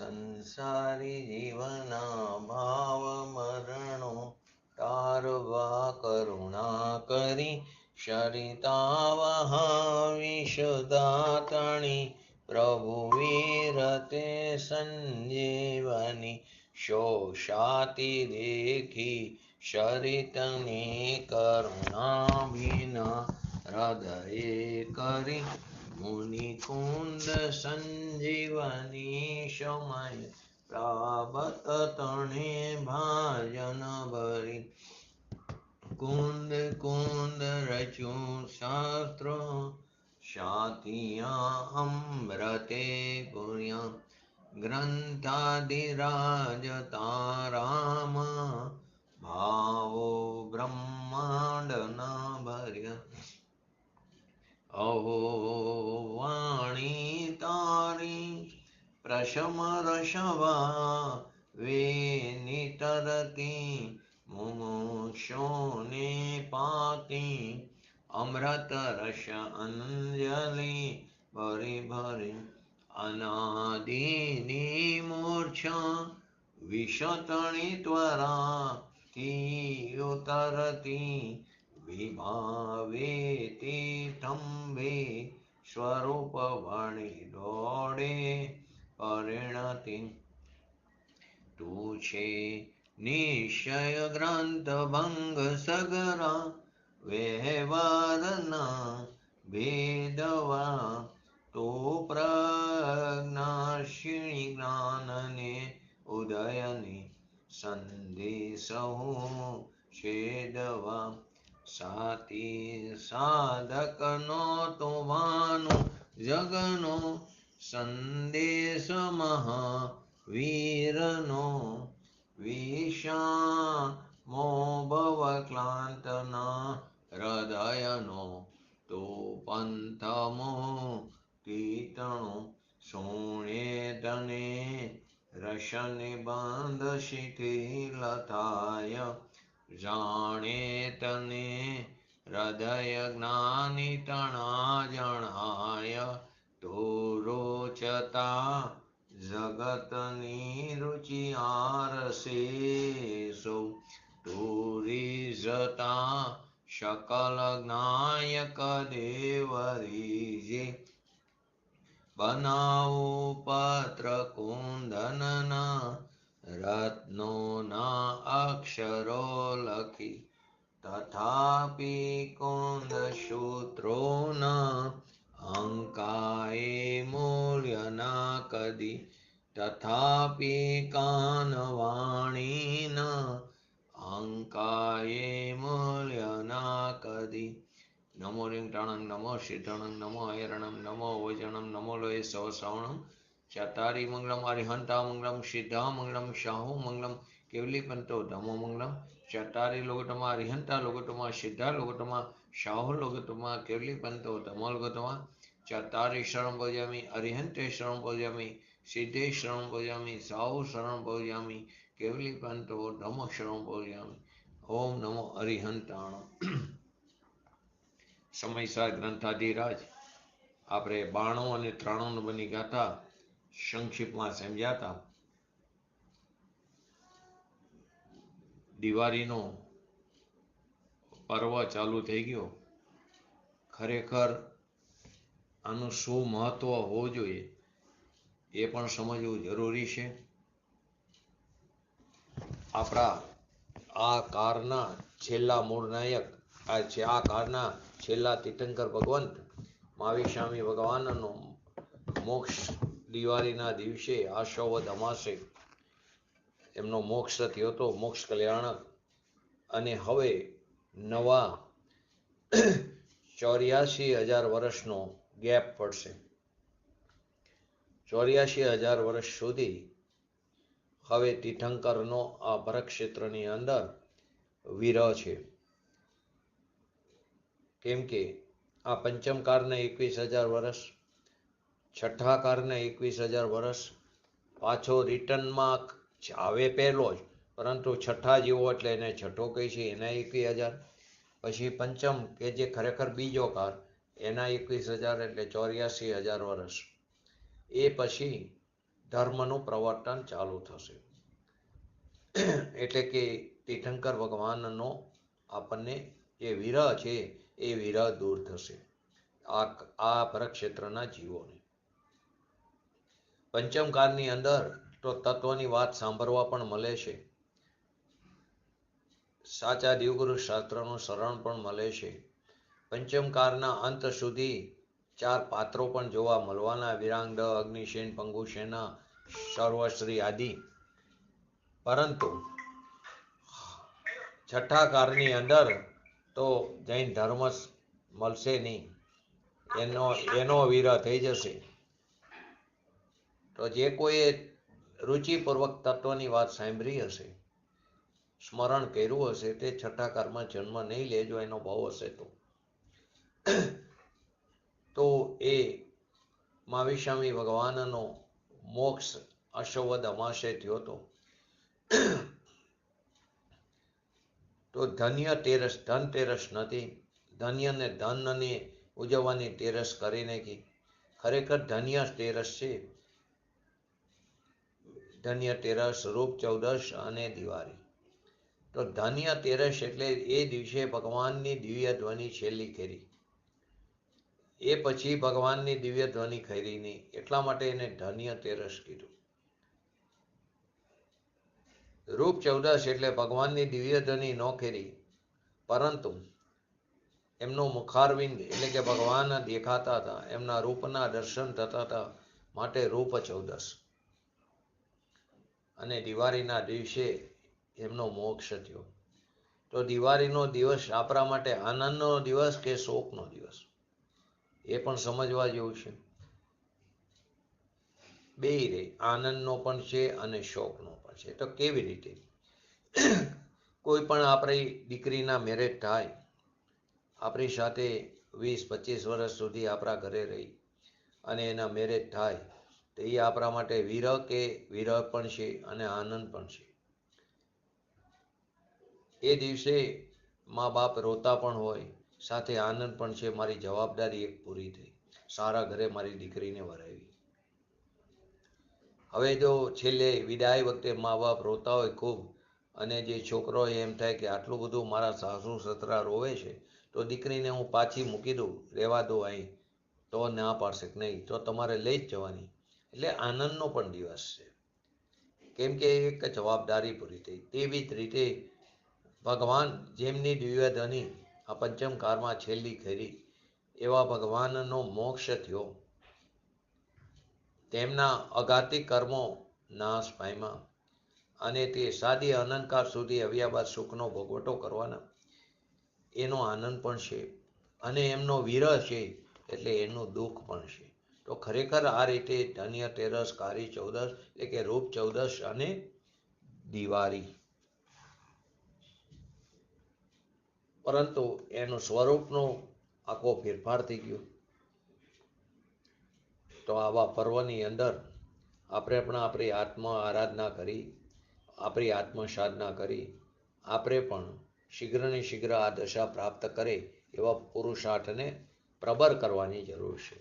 સંસારી જીવના ભાવ મરણો તારવા કરુણા કરી શરિતાવહા વિષદાતણી પ્રભુ વીરતે સંજીવની શોષાતી દેખી શરિતની કરુણા ભીના હૃદયે કરી મુનિકુંદ સંજીવની સમય પ્રાબત તણે ભાજન ભરી કુંદ કુંદ રચું શાસ્ત્ર શાતિયા અમૃતે પુર્યા ગ્રંથાધિરાજ તારામ ભાવો બ્રહ્માંડના ભર્યા અહો વાણી તારી પ્રશમ રસવા વેનિતરતી મુમુક્ષોને પાતી અમૃત રસ અંજલિ ભરી ભરી અનાદિની મૂર્છા વિષતણી ત્વરા થી ઉતરતી વિભાવેતી તંભે સ્વરૂપ વણી દોડે પરિણતિ તું છે નિશ્ચય ગ્રંથ ભંગ સગરા વ્યવહારના ભેદવા તો પ્રજ્ઞાશીણી જ્ઞાનને ઉદયની સંદેશહુ છેદવા સાતી સાધકનો તો ભાનો જગનો સંદેશ મહાવીરનો વિષામો ભવ ક્લાંતના હૃદયનો તો પંથમો કીર્તણો સોણે તને રસને બંધ શિથિલ થાય જાણે તને હૃદય જ્ઞાની તણા જણાય તો રોચતા જગતની રુચિ આરસે સૌ તુરીજતા શકલ જ્ઞાયક દેવરીજે બનાવો પત્ર કુંદનના રત્નોના અક્ષરો લખી તથાપી કુંદ સૂત્રોના અંકાએ મૂલ્યના કદી તથાપી કાનવાણીના અંકાએ મૂલ્યના કદી નમો લિંગટાણંગ નમો સિદ્ધણંગ નમો હૈરણમ નમો વૈજણમ નમો લોય સવ શ્રવણમ ચતારી મંગલમ અરિહંતા મંગલમ સિદ્ધા મંગલમ શાહુ મંગલમ કેવલી પંતો ધમો મંગલમ ચતારી લોગટમાં અરિહંતા લોગટમાં સિદ્ધા લોગટમાં શાહુ લોગટમાં કેવલી પંતો ધમો લોગટમાં ચતારી શરણ ભોજામી અરિહંતે શરણ ભોજામી સિદ્ધે શરણ ભોજામી શાહુ શરણ ભોજામી કેવલી પંતો ધમો શરણ ભોજામી ઓમ નમો અરિહંતાણ સમયસર ગ્રંથાધિરાજ આપણે 92 અને 93 નંબરની ગાથા સંક્ષિપ્તમાં સમજ્યા હતા. દિવાળીનો પર્વ ચાલુ થઈ ગયો. ખરેખર આનું શું મહત્વ હોવું જોઈએ એ પણ સમજવું જરૂરી છે. આપણા આ કાળના છેલ્લા મૂળ નાયક આ કાળના છેલ્લા તીર્થંકર ભગવંત મહાવીર સ્વામી ભગવાનનો મોક્ષ દિવાળીના દિવસે આશોવદ અમાસે એમનો મોક્ષ થયો હતો, મોક્ષ કલ્યાણક. અને હવે નવા 84,000 વર્ષનો ગેપ પડશે. 84,000 વર્ષ સુધી હવે તીર્થંકરનો આ ભરત ક્ષેત્રની અંદર વિરહ છે. કેમ કે આ પંચમ કાળના 21,000 વર્ષ, છઠ્ઠા કાળના 21,000 વર્ષ, પાછો રિટર્નમાં આવે પહેલો જ, પરંતુ છઠ્ઠા જેવો એટલે એને છઠ્ઠો કહે છે, એના 21,000. પછી પંચમ કે જે ખરેખર બીજો કાળ, એના 21,000 એટલે 84,000 વર્ષ. એ પછી ધર્મનું પ્રવર્તન ચાલુ થશે. એટલે કે તીર્થંકર ભગવાનનો આપણને જે વિરહ છે એ વિરહ દૂર થશે આ પરક્ષેત્રના જીવોને. પંચમકાળની અંદર તો તત્વની વાત સાંભળવા પણ મળે છે, સાચા દેવગુરુ શાસ્ત્રનું શરણ પણ મળે છે. પંચમકાળના અંત સુધી 4 પાત્રો પણ જોવા મળવાના, વિરાંગદ, અગ્નિસેન, પંગુસેના, સર્વશ્રી આદિ. પરંતુ છઠ્ઠા કાળની અંદર તો જૈન ધર્મ મળશે નહીં, એનો વિરહ થઈ જશે. તો જે કોઈએ રુચિપૂર્વક તત્વની વાત સાંભળી હશે, સ્મરણ કર્યું હશે, તે છઠ્ઠા કાળમાં જન્મ નહીં લેજો એનો ભાવ હશે તો એ મહાવીર ભગવાનનો મોક્ષ અશ્વદ અમાસે થયો હતો. તો ધન્ય તેરસ, ધનતેરસ નથી, ધન્યને ધનને ઉજવવાની તેરસ કરી નાખી. ખરેખર ધન્ય તેરસ છે, ધન્ય તેરસ, રૂપ ચૌદશ અને દિવાળી. તો ધન્ય તેરસ એટલે એ દિવસે ભગવાનની દિવ્ય ધ્વનિ છેલ્લી કરી, એ પછી ભગવાનની દિવ્ય ધ્વનિ ખરી નહીં, એટલા માટે એને ધન્ય તેરસ કીધું. રૂપ ચૌદશ એટલે ભગવાનની દિવ્ય ધ્વનિ ન ખરી, પરંતુ એમનો મુખારવિંદ એટલે કે ભગવાન દેખાતા હતા, એમના રૂપના દર્શન થતા હતા, માટે રૂપ ચૌદશ. અને દિવાળીના દિવસે એમનો મોક્ષ થયો. તો દિવાળીનો દિવસ આપણા માટે આનંદનો દિવસ કે શોકનો દિવસ, એ પણ સમજવા જેવું છે. બેય રે, આનંદનો પણ છે અને શોકનો પણ છે. તો કેવી રીતે? કોઈ પણ આપણી દીકરીના મેરેજ થાય, આપણી સાથે 20-25 વર્ષ સુધી આપણા ઘરે રહી અને એના મેરેજ થાય, તો એ આપણા માટે વિરહ પણ છે અને આનંદ પણ છે. એ દિવસે મા બાપ રોતા પણ હોય, સાથે આનંદ પણ છે, મારી જવાબદારી એક પૂરી થઈ, સારા ઘરે મારી દીકરીને વરાવી. હવે જો છેલ્લે વિદાય વખતે મા બાપ રોતા હોય ખૂબ, અને જે છોકરો એમ થાય કે આટલું બધું મારા સાસુ સસરા રોવે છે, તો દીકરીને હું પાછી મૂકી દઉં, રહેવા દો અહીં, તો ના પાડશે કે નહીં, તો તમારે લઈ જ જવાની. એટલે આનંદનો પણ દિવસ છે, કેમ કે એક જવાબદારી પૂરી થઈ. તેવી જ રીતે ભગવાન જેમની દિવ્ય ધ્વનિ આ પંચમ કાળમાં છેલ્લી ખરી, એવા ભગવાનનો મોક્ષ થયો, તેમના અઘાતી કર્મો નાશ પામ્યા અને તે સાદી અનંતકાળ સુધી આવ્યા બાદ સુખનો ભોગવટો કરવાના, એનો આનંદ પણ છે. અને એમનો વિરહ છે એટલે એનું દુઃખ પણ છે. તો ખરેખર આ રીતે ધન્ય તેરસ, કાળી ચૌદશ એટલે કે રૂપ ચૌદશ અને દિવાળી, પરંતુ એનું સ્વરૂપનો આખો ફેરફાર થઈ ગયો. તો આવા પર્વની અંદર આપણે પણ આપણી આત્મ આરાધના કરી, આપણી આત્મ સાધના કરી, આપણે પણ શીઘ્રને શીઘ્ર આ દશા પ્રાપ્ત કરે એવા પુરુષાર્થને પ્રબળ કરવાની જરૂર છે.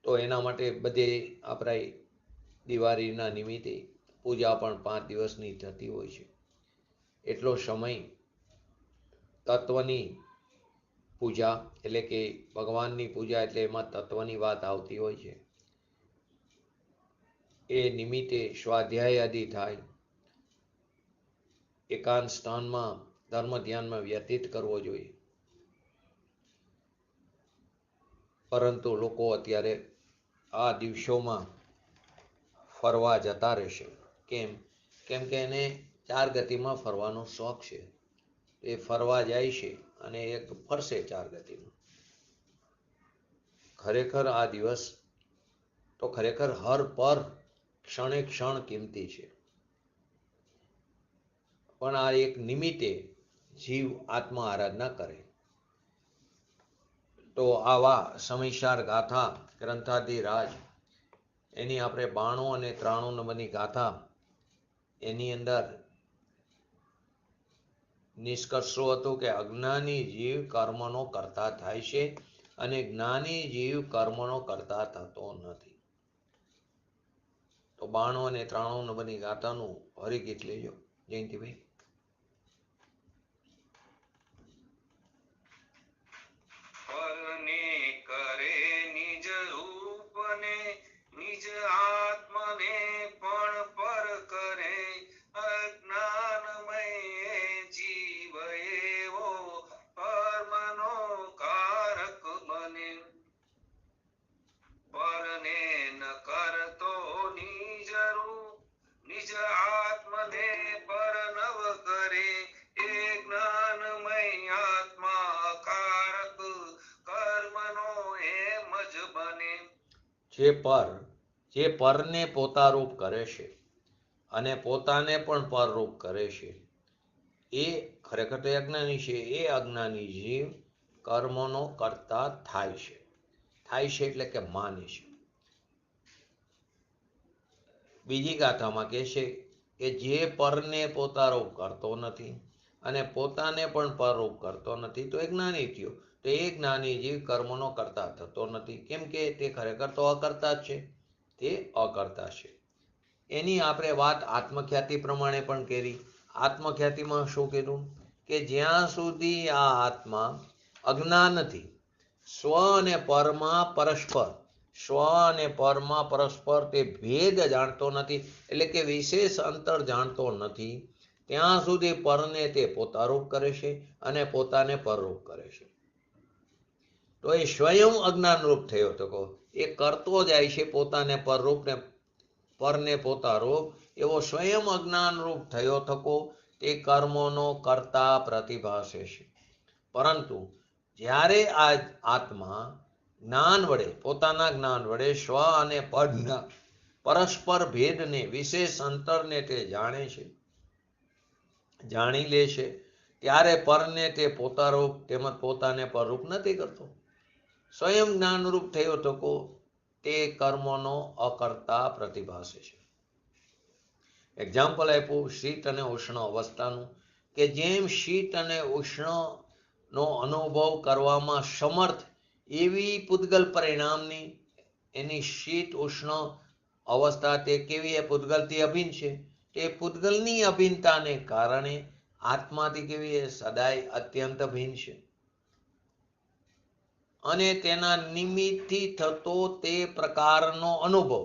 તો એના માટે બધે આપણા દિવાળીના નિમિત્તે પૂજા પણ 5 દિવસની થતી હોય છે. એટલો સમય તત્વની પૂજા એટલે કે ભગવાનની પૂજા, એટલે એમાં તત્વની વાત આવતી હોય છે. એ નિમિત્તે સ્વાધ્યાય આદિ થાય, એકાંત સ્થાનમાં ધર્મ ધ્યાનમાં વ્યતીત કરવો જોઈએ. પરંતુ લોકો અત્યારે આ દિવસોમાં ફરવા જતા રહેશે. કેમ કે એને 4 ગતિમાં ફરવાનો શોખ છે. એ ફરવા જાય છે અને એક ફરશે 4 ગતિમાં. ખરેખર આ દિવસ તો ખરેખર હર પર ક્ષણે ક્ષણ કિંમતી છે, પણ આ એક નિમિત્તે જીવ આત્મ આરાધના કરે. તો આવા સમયસાર ગાથા ગ્રંથાધિરાજ, એની આપણે 92 અને 93 નંબરની ગાથા, એની અંદર નિષ્કર્ષો હતો કે અજ્ઞાની જીવ કર્મનો કરતા થાય છે અને જ્ઞાની જીવ કર્મનો કરતા થતો નથી. તો 92 અને 93 નંબરની ગાથાનું હરિગીત લેજો જયંતિભાઈ. નિજ આત્મને પણ પર કરે, અજ્ઞાનમય જીવ એવો કર્મનો કારક બને. પરને ન કરતો નિજ રૂપ, નિજ આત્મને પર નવ કરે, એ જ્ઞાનમય આત્મા કારક કર્મનો એમ જ બને. જે પરને પોતારૂપ કરે છે અને પોતાને પણ પરરૂપ કરે છે, એ ખરેખર તો અજ્ઞાની છે. એ અજ્ઞાની જીવ કર્મનો કરતા થાય છે. થાય છે એટલે કે માને છે. બીજી ગાથામાં કહે છે કે જે પરને પોતારૂપ કરતો નથી અને પોતાને પણ પરરૂપ કરતો નથી, તો એ જ્ઞાની થયો. તો એ જ્ઞાની જીવ કર્મનો કરતા થતો નથી. કેમ કે તે ખરેખર તો અકર્તા જ છે. તે અકર્તા છે. એની આપણે વાત આત્મખ્યાતિ પ્રમાણે પણ કરી. આત્મખ્યાતિમાં શું કીધું કે જ્યાં સુધી આ આત્મા અજ્ઞાનથી સ્વ અને પરમાં પરસ્પર, સ્વ અને પરમાં પરસ્પર તે ભેદ જાણતો નથી, એટલે કે વિશેષ અંતર જાણતો નથી, ત્યાં સુધી પરને તે પોતારૂપ કરે છે અને પોતાને પરરૂપ કરે છે. તો એ સ્વયં અજ્ઞાનરૂપ થયો તો એ કરતો જાય છે પોતાને પરરૂપ ને પરને પોતારૂપ. એવો સ્વયં અજ્ઞાનરૂપ થયો થકો તે કર્મોનો કરતા પ્રતિભાસે છે. પરંતુ જ્યારે આ આત્મા જ્ઞાન વડે, પોતાના જ્ઞાન વડે સ્વ અને પદના પરસ્પર ભેદને, વિશેષ અંતરને તે જાણે છે, જાણી લે છે, ત્યારે પરને તે પોતારૂપ તેમજ પોતાને પરરૂપ નથી કરતો. સ્વયં જ્ઞાનરૂપ થયો થકો તે કર્મોનો અકર્તા પ્રતિભાસે છે. એક્ઝામ્પલ આપ્યું શીત અને ઉષ્ણ અવસ્થાનું, કે જેમ શીત અને ઉષ્ણનો અનુભવ કરવામાં સમર્થ એવી પૂતગલ પરિણામની એની શીત ઉષ્ણ અવસ્થા તે કેવી પૂતગલથી અભિન્ન છે. તે પૂતગલની અભિન્નતાને કારણે આત્માથી કેવી સદાય અત્યંત ભિન્ન છે. અને તેના નિમિત્તથી થતો તે પ્રકારનો અનુભવ,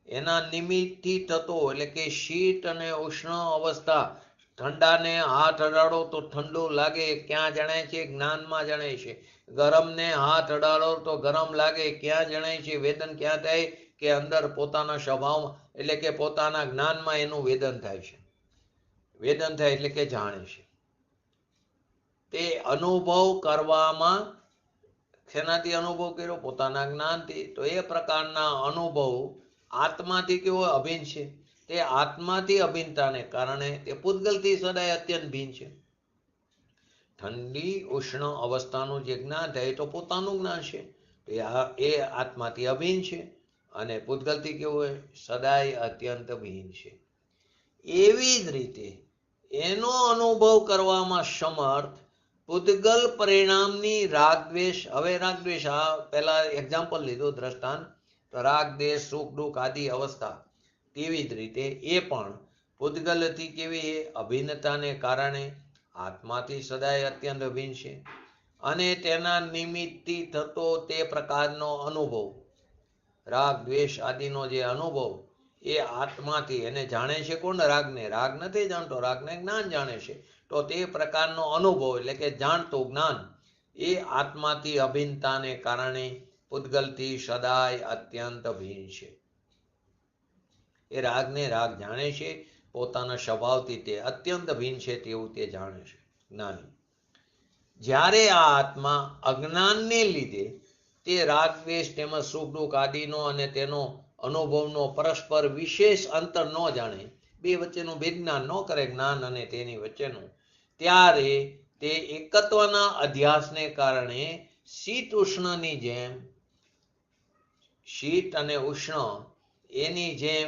એના નિમિત્તથી થતો એટલે કે શીત અને ઉષ્ણ અવસ્થા, ઠંડાને હાથ અડાડો તો ઠંડુ લાગે, ક્યાં જણાય છે? જ્ઞાનમાં જણાય છે. ગરમને હાથ અડાડો તો ગરમ લાગે, ક્યાં જણાય છે? વેદન ક્યાં થાય? કે અંદર પોતાના સ્વભાવમાં, એટલે કે પોતાના જ્ઞાનમાં એનું વેદન થાય છે. વેદન થાય એટલે કે જાણે છે. તે અનુભવ કરવામાં શેનાથી અનુભવ કર્યો? પોતાના જ્ઞાનથી. તો એ પ્રકારના અનુભવ આત્માથી કેવો અભિન્ન છે. તે આત્માથી અભિન્નતાને કારણે તે પૂતગલથી સદાય અત્યંત ભિન્ન છે. ઠંડી ઉષ્ણ અવસ્થાનું જે જ્ઞાન થાય તો પોતાનું જ્ઞાન છે, એ આત્માથી અભિન્ન છે અને પૂતગલથી કેવું હોય? સદાય અત્યંત ભિન્ન છે. એવી જ રીતે એનો અનુભવ કરવામાં સમર્થ પૂતગલ પરિણામની રાગદ્વેષ, હવે રાગદ્વેષ, આ પહેલા એક્ઝામ્પલ લીધું દ્રષ્ટાંત, તો રાગદ્વેષ સુખ દુઃખ આદિ અવસ્થા, તેવી જ રીતે એ પણ પૂતગલથી કેવી અભિન્નતાને કારણે આત્માથી સદાય અત્યંત અભિન્ન છે. અને તેના નિમિત્તથી થતો તે પ્રકારનો અનુભવ, રાગ દ્વેષ આદિનો જે અનુભવ, એ આત્માથી, એને જાણે છે કોણ? રાગને. રાગ નથી જાણતો, રાગને જ્ઞાન જાણે છે. તો તે પ્રકારનો અનુભવ એટલે કે જાણતું જ્ઞાન એ આત્માથી અભિન્નતાને કારણે પૂતગલથી સદાય અત્યંત ભિન્ન છે. એ રાગને રાગ જાણે છે, પોતાના સ્વભાવથી તે અત્યંત ભિન્ન છે તેવું તે જાણે છે જ્ઞાની. જ્યારે આ આત્મા અજ્ઞાનને લીધે તે રાગ દ્વેષ તેમજ સુખ દુઃખ આદિનો અને તેનો અનુભવનો પરસ્પર વિશેષ અંતર ન જાણે, બે વચ્ચેનું વિજ્ઞાન ન કરે, જ્ઞાન અને તેની વચ્ચેનું, ત્યારે તે એકત્વના અધ્યાસને કારણે શીત ઉષ્ણની જેમ, શીત અને ઉષ્ણ એની જેમ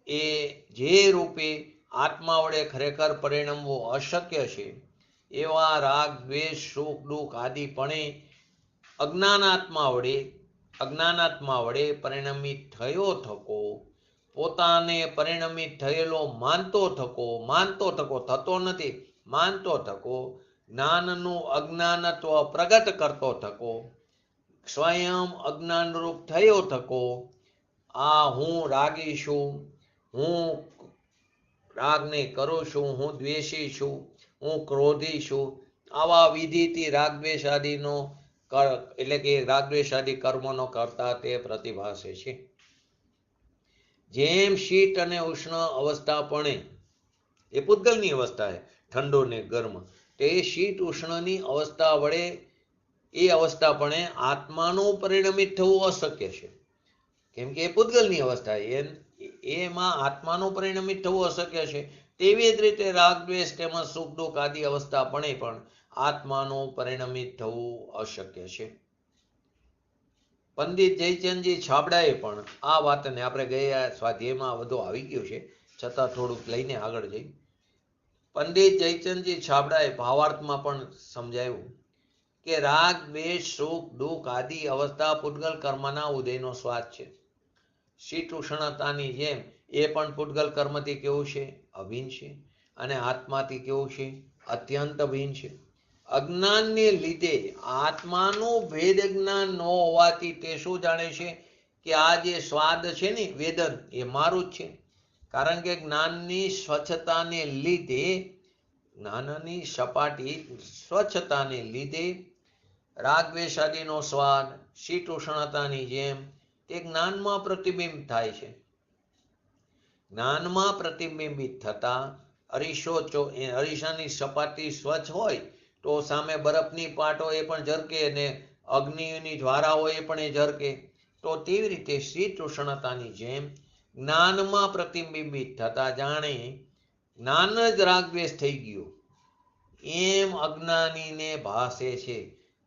એ જે રૂપે આત્મા વડે ખરેખર પરિણમવું અશક્ય છે, એવા રાગ દ્વેષ સુખ દુઃખ આદિ પણ અજ્ઞાનાત્મા વડે પરિણમિત થયો થકો, પોતાને પરિણમિત થયેલો માનતો થકો થતો નથી, માનતો થકો, જ્ઞાનનું અજ્ઞાનત્વ પ્રગટ કરતો થકો, સ્વયં અજ્ઞાનરૂપ થયો થકો, આ હું રાગી છું, હું રાગને કરું છું, હું દ્વેષી છું, હું ક્રોધી છું, આવા વિધિથી રાગદ્વેષાદીનો એટલે કે રાગદ્વેષાદી કર્મનો કરતા તે પ્રતિભાસે છે. જેમ શીત અને ઉષ્ણ અવસ્થા પણ એ પૂતગલની અવસ્થા છે, ઠંડો ને ગરમ, તે શીત ઉષ્ણની અવસ્થા વડે એ અવસ્થા પણ આત્માનું પરિણમિત થવું અશક્ય છે, કેમ કે એ પૂતગલની અવસ્થા એમાં આત્માનું પરિણમિત થવું અશક્ય છે. તેવી જ રીતે રાગદ્વેષ તેમજ સુખ દુઃખ આદિ અવસ્થા પણ આત્માનું પરિણમિત થવું અશક્ય છે. પંડિત જયચંદજી છાબડાએ પણ આ વાતને, આપણે ગયા સ્વાધ્યાયમાં બધું આવી ગયું છે, છતાં થોડુંક લઈને આગળ જઈ, પંડિત જયચંદજી છાબડાએ ભાવાર્થમાં પણ સમજાવ્યું કે રાગ દ્વેષ સુખ દુઃખ આદિ અવસ્થા પૂતગલ કર્મના ઉદયનો સ્વાદ છે. શીત ઉષ્ણતાની જેમ એ પણ પૂતગલ કર્મથી કેવું છે? અભિન્ન છે. અને આત્માથી કેવું છે? અત્યંત અભિન્ન છે. અજ્ઞાનને લીધે આત્માનું ભેદ જ્ઞાન ન હોવાથી તે શું જાણે છે કે આ જે સ્વાદ છે ને વેદન એ મારું જ છે. કારણ કે જ્ઞાનની સ્વચ્છતાને લીધે, જ્ઞાનની સપાટી સ્વચ્છતાને લીધે રાગદ્વેષાદીનો સ્વાદ શીત ઉષ્ણતાની જેમ તે જ્ઞાનમાં પ્રતિબિંબ થાય છે. જ્ઞાનમાં પ્રતિબિંબિત થતા અરીસાની સપાટી સ્વચ્છ હોય તો સામે બરફની પાટ હોય એ પણ ઝરકે, અને અગ્નિની જ્વારા હોય એ પણ એ ઝરકે. તો તેવી રીતે શીત ઉષ્ણતાની જેમ જ્ઞાનમાં પ્રતિબિંબિત થતા જાણે જ્ઞાન જ રાગદ્વેષ થઈ ગયું એમ અજ્ઞાનીને ભાસે છે.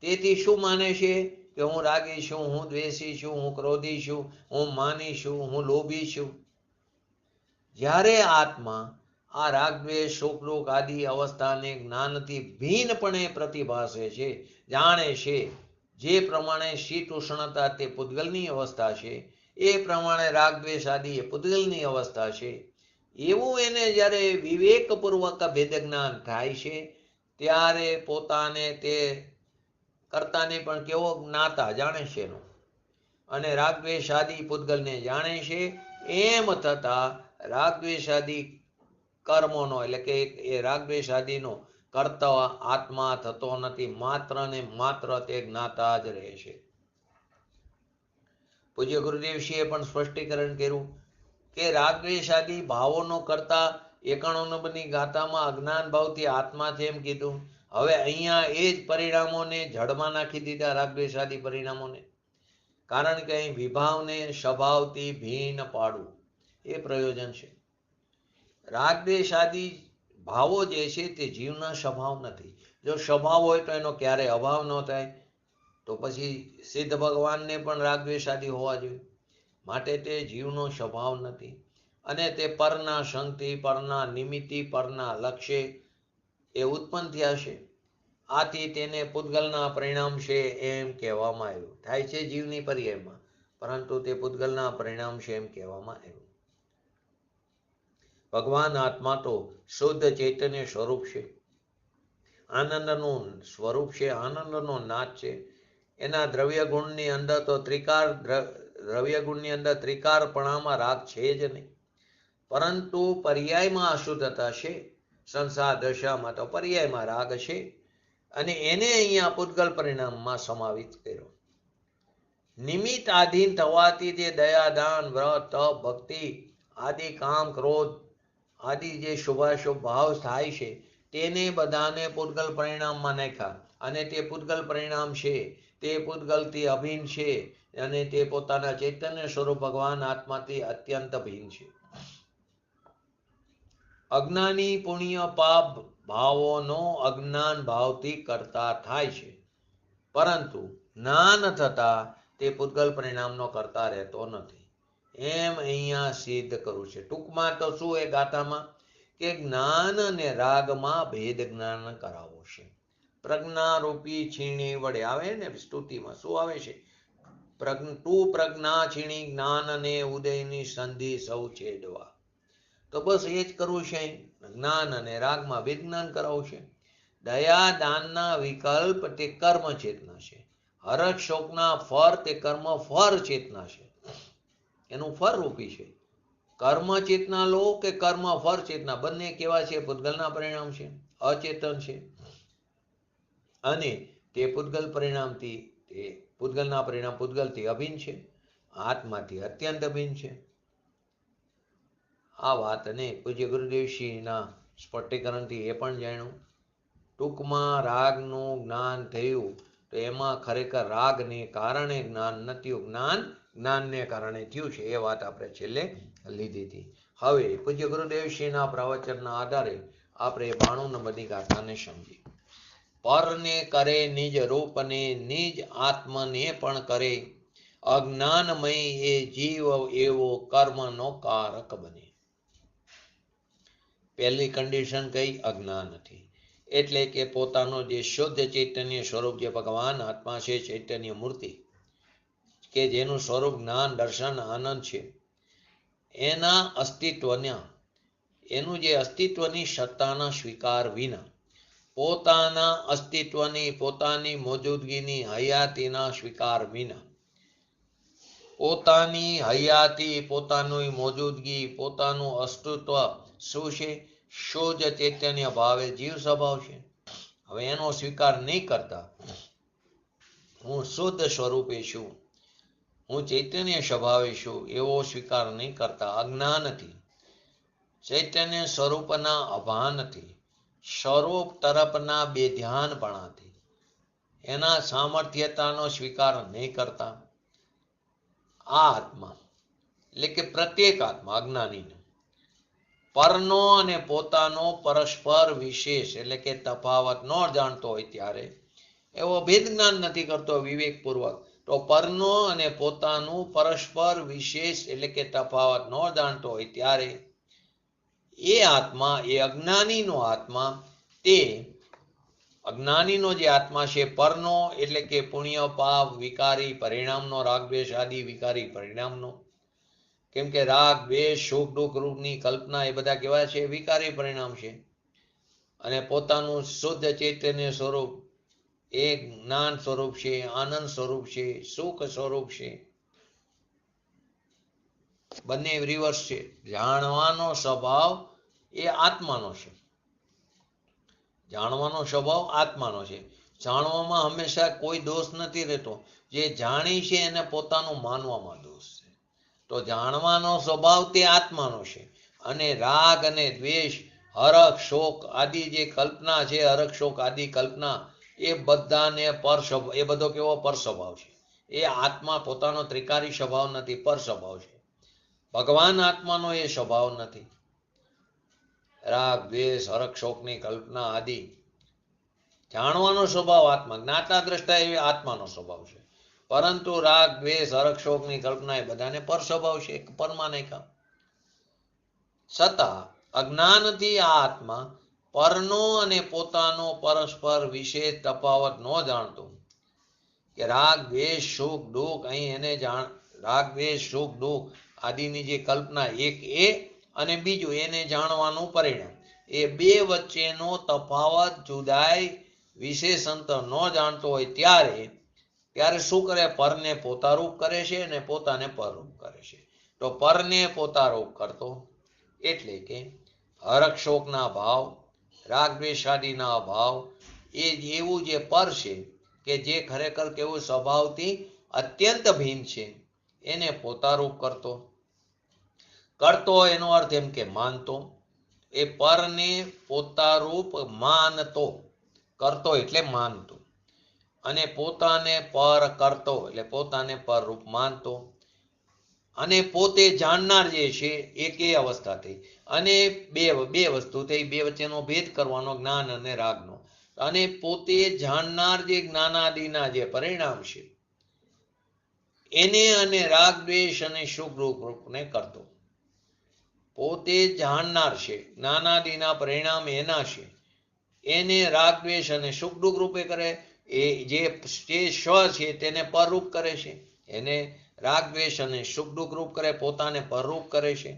તેથી શું માને છે કે હું રાગી છું, હું દ્વેષી છું, હું ક્રોધી છું, હું માની છું, હું લોભી છું. જ્યારે આત્મા આ રાગદ્વેષ સુખ દુઃખ આદિ અવસ્થાને જ્ઞાનથી ભિન્નપણે પ્રતિભાસે છે, જાણે છે. જે પ્રમાણે શીત ઉષ્ણતા તે પૂતગલની અવસ્થા છે, એ પ્રમાણે રાગદ્વેષ આદિ એ પૂતગલની અવસ્થા છે. એવું એને જ્યારે વિવેકપૂર્વક ભેદ જ્ઞાન થાય છે, ત્યારે પોતાને તે કર્તાને પણ કેવો જ્ઞાતા જાણે છે એનો, અને રાગદ્વેષાદિ પૂતગલને જાણે છે. એમ થતા રાગદ્વેષાદિ કર્મોનો એટલે કે એ રાગદ્વેષાદિનો કર્તા આત્મા થતો નથી, માત્ર ને માત્ર તે જ્ઞાતા જ રહે છે. પૂજ્ય ગુરુદેવશ્રીએ પણ સ્પષ્ટીકરણ કર્યું કે રાગદ્વેષાદિ ભાવોનો કરતા 91 નંબરની ગાથામાં અજ્ઞાન ભાવથી આત્મા છે એમ કીધું. હવે અહીંયા એ જ પરિણામોને જડમાં નાખી દીધા, રાગદ્વેષાદિ પરિણામોને. કારણ કે અહીં વિભાવને સ્વભાવથી ભિન્ન પાડવું એ પ્રયોજન છે. રાગદ્વેષાદિ ભાવો જે છે તે જીવના સ્વભાવ નથી. જો સ્વભાવ હોય તો એનો ક્યારેય અભાવ ન થાય. તો પછી સિદ્ધ ભગવાનને પણ રાગદ્વેષાદિ હોવા જોઈએ. માટે તે જીવનો સ્વભાવ નથી, અને તે પરના સંગથી, પરના નિમિત્તિ, પરના લક્ષ્ય એ ઉત્પન્ન થયા છે. આથી તેને પૂતગલના પરિણામ છે એમ કહેવામાં આવ્યું. થાય છે જીવની પર્યાયમાં, પરંતુ તે પૂતગલના પરિણામ છે એમ કહેવામાં આવ્યું. ભગવાન આત્મા તો શુદ્ધ ચૈતન્ય સ્વરૂપ છે, આનંદનું સ્વરૂપ છે, આનંદનો નાદ છે. એના દ્રવ્ય ગુણની અંદર તો દ્રવ્ય ગુણની અંદર ત્રિકારપણામાં રાગ છે જ નહીં, પરંતુ પર્યાયમાં અશુદ્ધતા છે. સંસાર દશામાં તો પર્યાયમાં રાગ છે, અને એને અહીંયા પૂતગલ પરિણામમાં સમાવિત કર્યો. નિમિત્ત આધીન થવાથી તે દયા, દાન, વ્રત, તપ, ભક્તિ આદિ, કામ, ક્રોધ આદિ જે શુભાશુભ ભાવ થાય છે તેને બધાને પૂતગલ પરિણામમાં નાખ્યા. અને તે પૂતગલ પરિણામ છે તે પૂતગલથી અભિન્ન છે, અને તે પોતાના ચૈતન્ય સ્વરૂપ ભગવાન આત્માથી અત્યંત ભિન્ન છે. અજ્ઞાની પુણ્ય પાપ ભાવોનો અજ્ઞાન ભાવથી કરતા થાય છે, પરંતુ જ્ઞાન થતા તે પૂતગલ પરિણામનો કરતા રહેતો નથી. એમ અહીંયા સિદ્ધ કરું છે. ટૂંકમાં તો શું એ ગાથામાં કે જ્ઞાન અને રાગમાં ભેદ જ્ઞાન કરાવો છે. પ્રજ્ઞારૂપી છીણી વડે આવે ને સ્તુતિમાં શું આવે છે? તું પ્રજ્ઞા છીણી જ્ઞાન અને ઉદયની સંધિ સૌ છેડવા. તો બસ એ જ કરવું છે. જ્ઞાન અને રાગમાં વિજ્ઞાન કરાવવું છે. દયા દાનના વિકલ્પ તે કર્મ ચેતના છે. હર્ષ શોકના ફર તે કર્મ ફર ચેતના છે. એનું ફર રૂપી છે. કર્મ ચેતના લો કે કર્મ ફર ચેતના, બંને કેવા છે? પૂતગલના પરિણામ છે, અચેતન છે. અને તે પૂતગલ પરિણામથી, તે પૂતગલના પરિણામ પૂતગલથી અભિન્ન છે, આત્માથી અત્યંત અભિન્ન છે. આ વાતને પૂજ્ય ગુરુદેવશ્રીના સ્પષ્ટીકરણથી એ પણ જાણ્યું. ટૂંકમાં રાગનું જ્ઞાન થયું તો એમાં ખરેખર રાગને કારણે જ્ઞાન નથી, જ્ઞાનને કારણે થયું છે. એ વાત આપણે છેલ્લે લીધી હતી. હવે પૂજ્ય ગુરુદેવશ્રીના પ્રવચનના આધારે આપણે 92 નંબરની ગાથાને સમજીએ. પરને કરે નિજ રૂપને, નિજ આત્મને પણ કરે. અજ્ઞાનમય એ જીવ એવો કર્મનો કારક બને. પહેલી કન્ડિશન કઈ? અજ્ઞાનથી. એટલે કે પોતાનો જે શુદ્ધ ચૈતન્ય સ્વરૂપ, જે ભગવાન આત્મા છે, ચૈતન્ય મૂર્તિ, કે જેનું સ્વરૂપ જ્ઞાન, દર્શન, આનંદ છે, એના અસ્તિત્વના, એનું જે અસ્તિત્વની સત્તાના સ્વીકાર વિના, પોતાના અસ્તિત્વની, પોતાની મોજૂદગીની, હયાતીના સ્વીકાર વિના, પોતાની હયાતી, પોતાની મોજૂદગી, પોતાનું અસ્તિત્વ શું છે? શુદ્ધ ચૈતન્ય ભાવે જીવ સ્વભાવ છે. હવે એનો સ્વીકાર નહીં કરતા, હું શુદ્ધ સ્વરૂપે છું, હું ચૈતન્ય સ્વભાવે છું, એવો સ્વીકાર નહીં કરતા અજ્ઞાનથી, ચૈતન્ય સ્વરૂપના અભાનથી, સ્વરૂપ તરફના બેધ્યાનપણાથી, એના સામર્થ્યતાનો સ્વીકાર નહીં કરતા આ આત્મા, એટલે કે પ્રત્યેક આત્મા અજ્ઞાનીનો પરનો અને પોતાનો પરસ્પર વિશેષ, એટલે કે તફાવત ન જાણતો હોય ત્યારે, એવો ભેદ જ્ઞાન નથી કરતો વિવેકપૂર્વક, તો પરનો અને પોતાનું પરસ્પર વિશેષ, એટલે કે તફાવત ન જાણતો હોય ત્યારે એ આત્મા, એ અજ્ઞાનીનો આત્મા, તે અજ્ઞાનીનો જે આત્મા છે પરનો, એટલે કે પુણ્ય પાપ વિકારી પરિણામનો, રાગ દ્વેષ આદિ વિકારી પરિણામનો, કેમ કે રાગ દ્વેષ સુખ દુઃખ રૂપની કલ્પના એ બધા કેવા છે? વિકારી પરિણામ છે. અને પોતાનું શુદ્ધ ચૈતન્ય સ્વરૂપ એ જ્ઞાન સ્વરૂપ છે, આનંદ સ્વરૂપ છે, સુખ સ્વરૂપ છે. બંને રિવર્સ છે. જાણવાનો સ્વભાવ એ આત્માનો છે. જાણવાનો સ્વભાવ આત્માનો છે. જાણવામાં હંમેશા કોઈ દોષ નથી રહેતો. જે જાણી છે એને પોતાનું માનવામાં દોષ છે. તો જાણવાનો સ્વભાવ તે આત્માનો છે. અને રાગ અને દ્વેષ, હરખ શોક આદિ જે કલ્પના છે, હરખ શોક આદિ કલ્પના, એ બધાને પર સ્વભાવ, એ બધો કેવો? પર સ્વભાવ છે. એ આત્મા પોતાનો ત્રિકારી સ્વભાવ નથી, પર સ્વભાવ છે. ભગવાન આત્માનો એ સ્વભાવ નથી. રાગ દ્વેષ હરખ શોકની કલ્પના આદિ જાણવાનો સ્વભાવ આત્મા, જ્ઞાતા દ્રષ્ટા એ આત્માનો સ્વભાવ છે. પરંતુ રાગ દ્વેષ હરખ શોકની કલ્પના એ બધાને પર સ્વભાવ છે, પરમાં નહીં. છતાં અજ્ઞાનથી આ આત્મા પરનો અને પોતાનો પરસ્પર વિશેષ તફાવત ન જાણતો, કે રાગ દ્વેષ સુખ દુઃખ, અહીં એને રાગ દ્વેષ સુખ દુઃખ આદિની જે કલ્પના એક એ, અને બીજું એને જાણવાનું પરિણામ, એ બે વચ્ચેનો તફાવત, જુદાઈ, વિશેષ અંતર ન જાણતો હોય ત્યારે શું કરે? પરને પોતારૂપ કરે છે અને પોતાને પરરૂપ કરે છે. તો પરને પોતારૂપ કરતો, એટલે કે હરખ શોકના ભાવ, રાગ દ્વેષાદિના ભાવ, એ એવું જે પર છે, કે જે ખરેખર કેવું? સ્વભાવથી અત્યંત ભિન્ન છે, એને પોતારૂપ કરતો. એનો અર્થ એમ કે માનતો. એ પરને પોતારૂપ માનતો, કરતો એટલે માનતો, અને પોતાને પર કરતો એટલે પોતાને પરરૂપ માનતો. અને પોતે જાણનાર જે છે એક એ અવસ્થા થઈ. અને બે વસ્તુ થઈ, બે વચ્ચેનો ભેદ કરવાનો, જ્ઞાન અને રાગનો. અને પોતે જાણનાર જે જ્ઞાનાદિના જે પરિણામ છે એને અને રાગ દ્વેષ અને સુખ રૂપને કરતો. પોતે જાણનાર છે, જ્ઞાનાદિના પરિણામ એના છે, એને રાગ દ્વેષ અને સુખ દુઃખ રૂપે કરે. એ જે સ્વ છે તેને પરરૂપ કરે છે, એને રાગ દ્વેષ અને સુખ દુઃખ રૂપ કરે, પોતાને પરરૂપ કરે છે.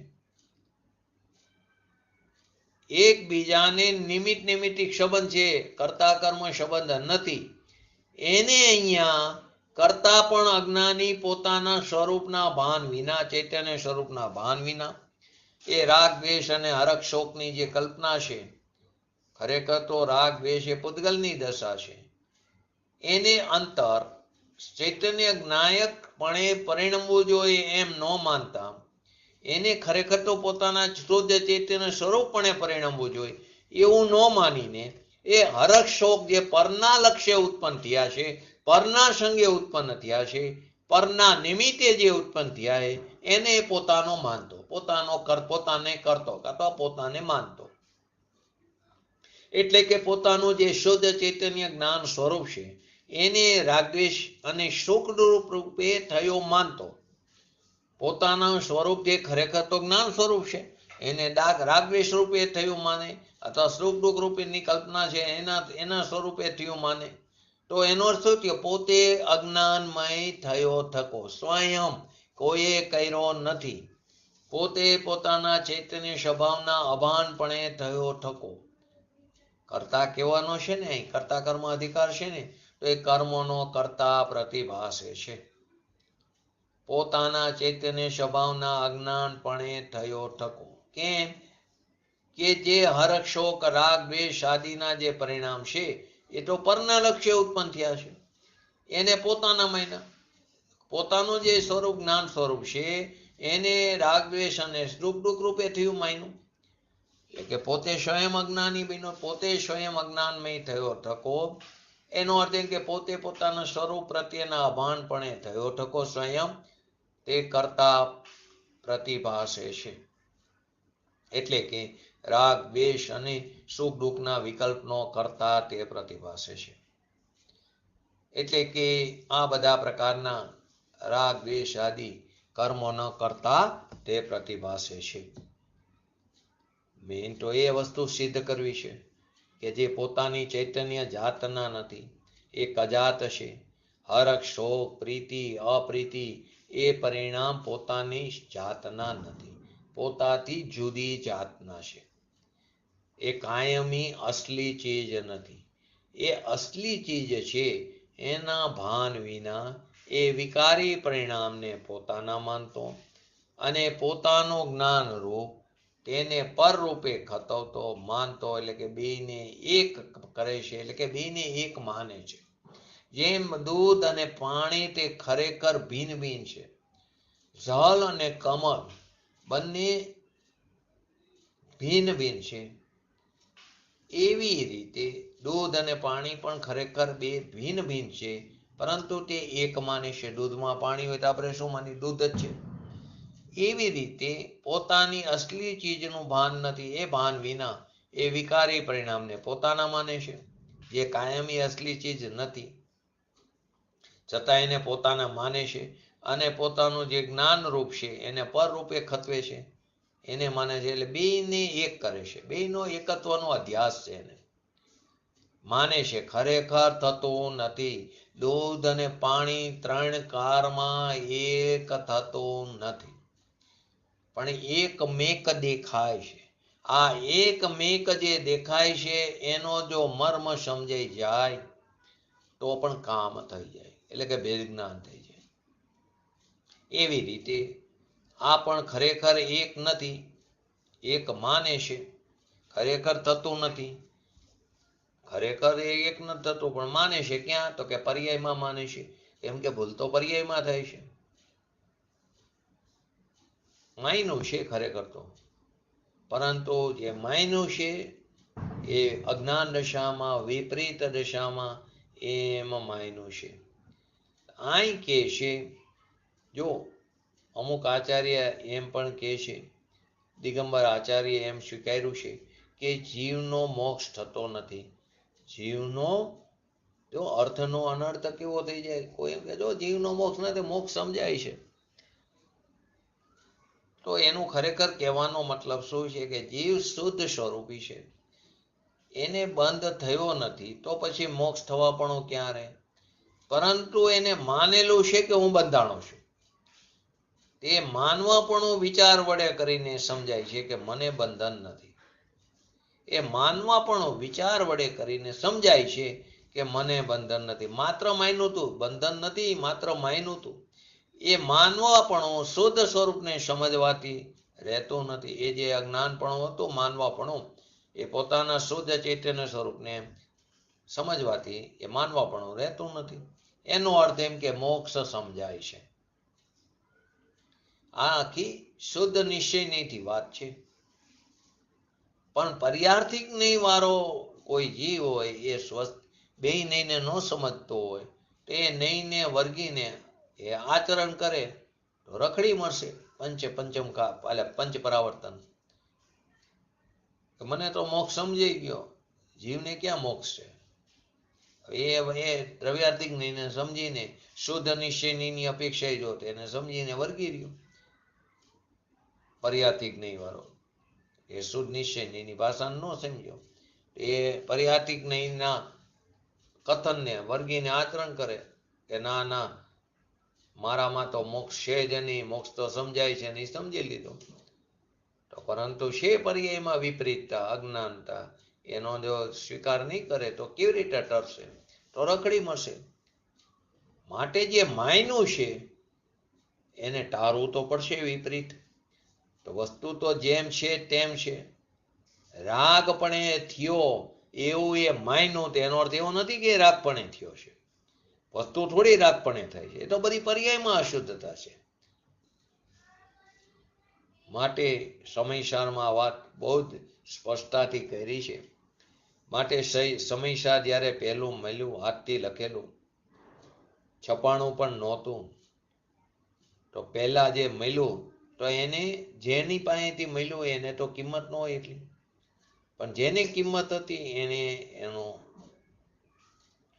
એકબીજાને નિમિત્તિક સંબંધ છે, કર્તા કર્મ સંબંધ નથી. એને અહીંયા કરતા પણ અજ્ઞાની પોતાના સ્વરૂપના ભાન વિના, ચૈતન્ય સ્વરૂપના ભાન વિના એ રાગ દ્વેષ અને હરખ શોકની જે કલ્પના છે, ખરેખર તો રાગ દ્વેષ એ પૂતગલની દશા છે. એને અંતર ચૈતન્ય જ્ઞાયકપણે પરિણમવું જોઈએ એમ ન માનતા એને ખરેખર તો પોતાના શુદ્ધ ચૈતન્ય સ્વરૂપપણે પરિણમવું જોઈએ એવું ન માનીને એ હરખ શોક જે પરના લક્ષ્ય ઉત્પન્ન થયા છે, પરના સંગે ઉત્પન્ન થયા છે, પરના નિમિત્તે જે ઉત્પન્ન થયા છે, એને પોતાનો માનતો, પોતાને કરતો અથવા પોતાને માનતો. એટલે કે પોતાનું જે શુદ્ધ ચૈતન્ય જ્ઞાન સ્વરૂપ છે એને રાગદ્વેષ અને સુખ રૂપે થયો માનતો. પોતાના સ્વરૂપ જે ખરેખર તો જ્ઞાન સ્વરૂપ છે એને રાગદ્વેષ રૂપે થયું માને, અથવા સુખ દુઃખ રૂપેની કલ્પના છે એના સ્વરૂપે થયું માને. તો એનો અર્થ શું થયો? પોતે અજ્ઞાનમય થયો થકો, સ્વયં કોઈએ કર્યો નથી. પોતે પોતાના ચૈતન્ય સ્વભાવના અભાનપણે થયો થકો. કર્તા કહેવાનો છે ને, કર્તા કર્મ અધિકાર છે ને, તો એ કર્મોનો કર્તા પ્રતિભાસે છે. પોતાના ચૈતન્ય સ્વભાવના અજ્ઞાનપણે થયો થકો. કેમ કે જે હરખ શોક રાગ દ્વેષ આદિના જે પરિણામ છે એ તો પરના લક્ષ્ય ઉત્પન્ન થયા છે. એને પોતાના માન્યા, પોતાનું જે સ્વરૂપ જ્ઞાન સ્વરૂપ છે એને રાગ દ્વેષ અને સુખ દુઃખ રૂપે થયું માન્યું. એટલે કે પોતે સ્વયં અજ્ઞાની બન્યો, પોતે સ્વયં અજ્ઞાનમય થયો થકો. એનો અર્થ એમ કે પોતે પોતાના સ્વરૂપ પ્રત્યેના અભાનપણે થયો થકો સ્વયં તે કરતા પ્રતિભાસે છે. એટલે કે રાગ દ્વેષ અને સુખ દુઃખના વિકલ્પનો કરતા તે પ્રતિભાસે છે. એટલે કે આ બધા પ્રકારના રાગ દ્વેષ આદિ કર્મોનો કરતા તે પ્રતિભાસે છે. મેન તો એ વસ્તુ સિદ્ધ કરવી છે કે જે પોતાની ચૈતન્ય જાતના નથી, એ અજાત છે. હરખ શોક પ્રીતિ અપ્રીતિ એ પરિણામ પોતાની જાતના નથી, પોતાથી જુદી જાતના છે. એ કાયમી અસલી ચીજ નથી. એ અસલી ચીજ છે એના ભાન વિના એ વિકારી પરિણામને પોતાના માનતો અને પોતાનું જ્ઞાન રૂપ તેને પર રૂપે ખતવતો માનતો. એટલે કે બેને એક કરે છે, એટલે કે બેને એક માને છે. જેમ દૂધ અને પાણી તે ખરેખર ભિન્ન ભિન્ન છે, જળ અને કમળ બંને ભિન્ન ભિન્ન છે, એવી રીતે દૂધ અને પાણી પણ ખરેખર બે ભિન્ન ભિન્ન છે, પરંતુ તે એક માને છે. દૂધમાં પાણી હોય તો આપણે શું માની? દૂધ જ છે. એવી રીતે પોતાની અસલી ચીજનું ભાન નથી, એ ભાન વિના એ વિકારી પરિણામને પોતાના માને છે, જે કાયમી અસલી ચીજ નથી છતાં એને પોતાના માને છે. અને પોતાનું જે જ્ઞાન રૂપ છે એને પર રૂપે ખતવે છે, એને માને છે. એટલે બેને એક કરે છે, બેનો એકત્વનો અધ્યાસ છે, એને માને છે. ખરેખર થતું નથી. દૂધ અને પાણી ત્રણ કારમાં એક થતું નથી, પણ એક મેક દેખાય છે. આ એક મેક જે દેખાય છે એનો જો મર્મ સમજાઈ જાય તો પણ કામ થઈ જાય, એટલે કે ભેદ જ્ઞાન થઈ જાય. એવી રીતે આ પણ ખરેખર એક નથી, એક માને છે. ખરેખર થતું નથી, ખરેખર એ એક નથી થતું, પણ માને છે. ક્યાં? તો કે પર્યાયમાં માને છે. કેમ કે ભૂલ તો પર્યાયમાં થાય છે. માયનું છે ખરેખર તો, પરંતુ જે માયનું છે એ અજ્ઞાન દશામાં, વિપરીત દશામાં એમાં માયનું છે. અહીં કે છે, જો અમુક આચાર્ય એમ પણ કહે છે, દિગંબર આચાર્ય એમ સ્વીકાર્યું છે કે જીવનો મોક્ષ થતો નથી. જીવનો જો અર્થનો અનર્થ કેવો થઈ જાય. કોઈ એમ કે જો જીવનો મોક્ષ નથી, મોક્ષ સમજાય છે, તો એનું ખરેખર કહેવાનો મતલબ શું છે કે જીવ શુદ્ધ સ્વરૂપી છે. એને બંધ થયો નથી તો પછી મોક્ષ થવા પણ ક્યાં રહે? પરંતુ એને માનેલું છે કે હું બંધાણો છું. તે માનવાપણું વિચાર વડે કરીને સમજાય છે કે મને બંધન નથી. એ માનવાપણું વિચાર વડે કરીને સમજાય છે કે મને બંધન નથી. માત્ર માન્યું તું બંધન નથી, માત્ર માન્યું તું. એ માનવાપણું શુદ્ધ સ્વરૂપને સમજવાથી રહેતું નથી. એ જે અજ્ઞાનપણું હતું માનવાપણું, એ પોતાના શુદ્ધ ચૈતન્ય સ્વરૂપને સમજવાથી એ માનવાપણું રહેતું નથી. એનો અર્થ એમ કે મોક્ષ સમજાય છે. આ આખી શુદ્ધ નિશ્ચયની વાત છે. પણ પર્યાર્થિક નહીં વાળો કોઈ જીવ હોય, એ સ્વસ્થ બે નહીને ન સમજતો હોય, તે નહીને વર્ગીને એ આચરણ કરે તો રખડી મળશે. પંચ પરાવર્તન. મને તો મોક્ષ સમજાઈ ગયો, જીવને ક્યાં મોક્ષ છે? એ દ્રવ્યાર્થિક નહીને સમજીને શુદ્ધ નિશ્ચયની અપેક્ષા જો તેને સમજીને વર્ગી રહ્યો. પર્યાર્થિક નહીં વાળો એ શુદ્ધ નિશ્ચયની ભાષા ન સમજ્યો, એ પર્યાર્થિક નહીંના કથનને વર્ગીને આચરણ કરે કે ના ના મારામાં તો મોક્ષ છે જ નહીં, મોક્ષ તો સમજાય છે નહીં, સમજી લીધો. તો પરંતુ છે પર્યાયમાં વિપરીતતા, અજ્ઞાનતા, એનો જો સ્વીકાર નહીં કરે તો કેવી રીતે ટરશે? તો રખડી મળશે. માટે જે માયનું છે એને ટાળવું તો પડશે વિપરીત. તો વસ્તુ તો જેમ છે તેમ છે. રાગપણે થયો એવું એ માયનું, તેનો અર્થ એવો નથી કે રાગપણે થયો છે. વસ્તુ થોડી રાગપણે થાય છે, એ તો બધી પર્યાયમાં અશુદ્ધતા છે. માટે સમયસારમાં વાત બહુ જ સ્પષ્ટતાથી કરી છે. માટે સમયસાર જ્યારે પહેલું મળ્યું, હાથથી લખેલું, છપાણું પણ નહોતું, તો પહેલા જે મળ્યું તો એને જેની પાસેથી મળ્યું એને તો કિંમત ન હોય એટલી, પણ જેની કિંમત હતી એને એનો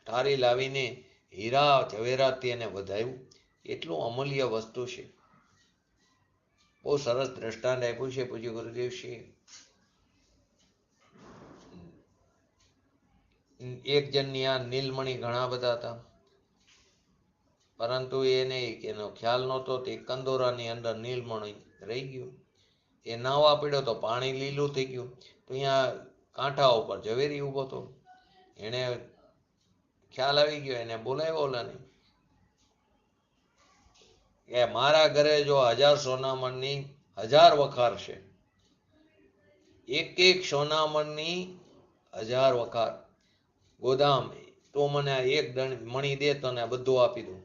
ઠારી લાવીને હીરા ઝવેરાતથી એને વધાવ્યું. એટલું અમૂલ્ય વસ્તુ છે. બહુ સરસ દ્રષ્ટાંત આપ્યું છે પૂજ્ય ગુરુદેવશ્રી. એક જણની આ નીલમણી ઘણા બધા હતા, પરંતુ એને એનો ખ્યાલ નહોતો. તે કંદોરાની અંદર નીલમણી રહી ગયું. એ નાવા પડ્યો તો પાણી લીલું થઈ ગયું. તો અહીંયા કાંઠા ઉપર ઝવેરી ઊભો હતો. એને ખ્યાલ આવી ગયો, એને બોલાવ્યો ઓલાને કે મારા ઘરે જો 1000 સોનામણની 1000 વખાર છે, એક સોનામણની 1000 વખાર ગોદામ, તો મને એક મણી દે તો ને બધું આપી દઉં.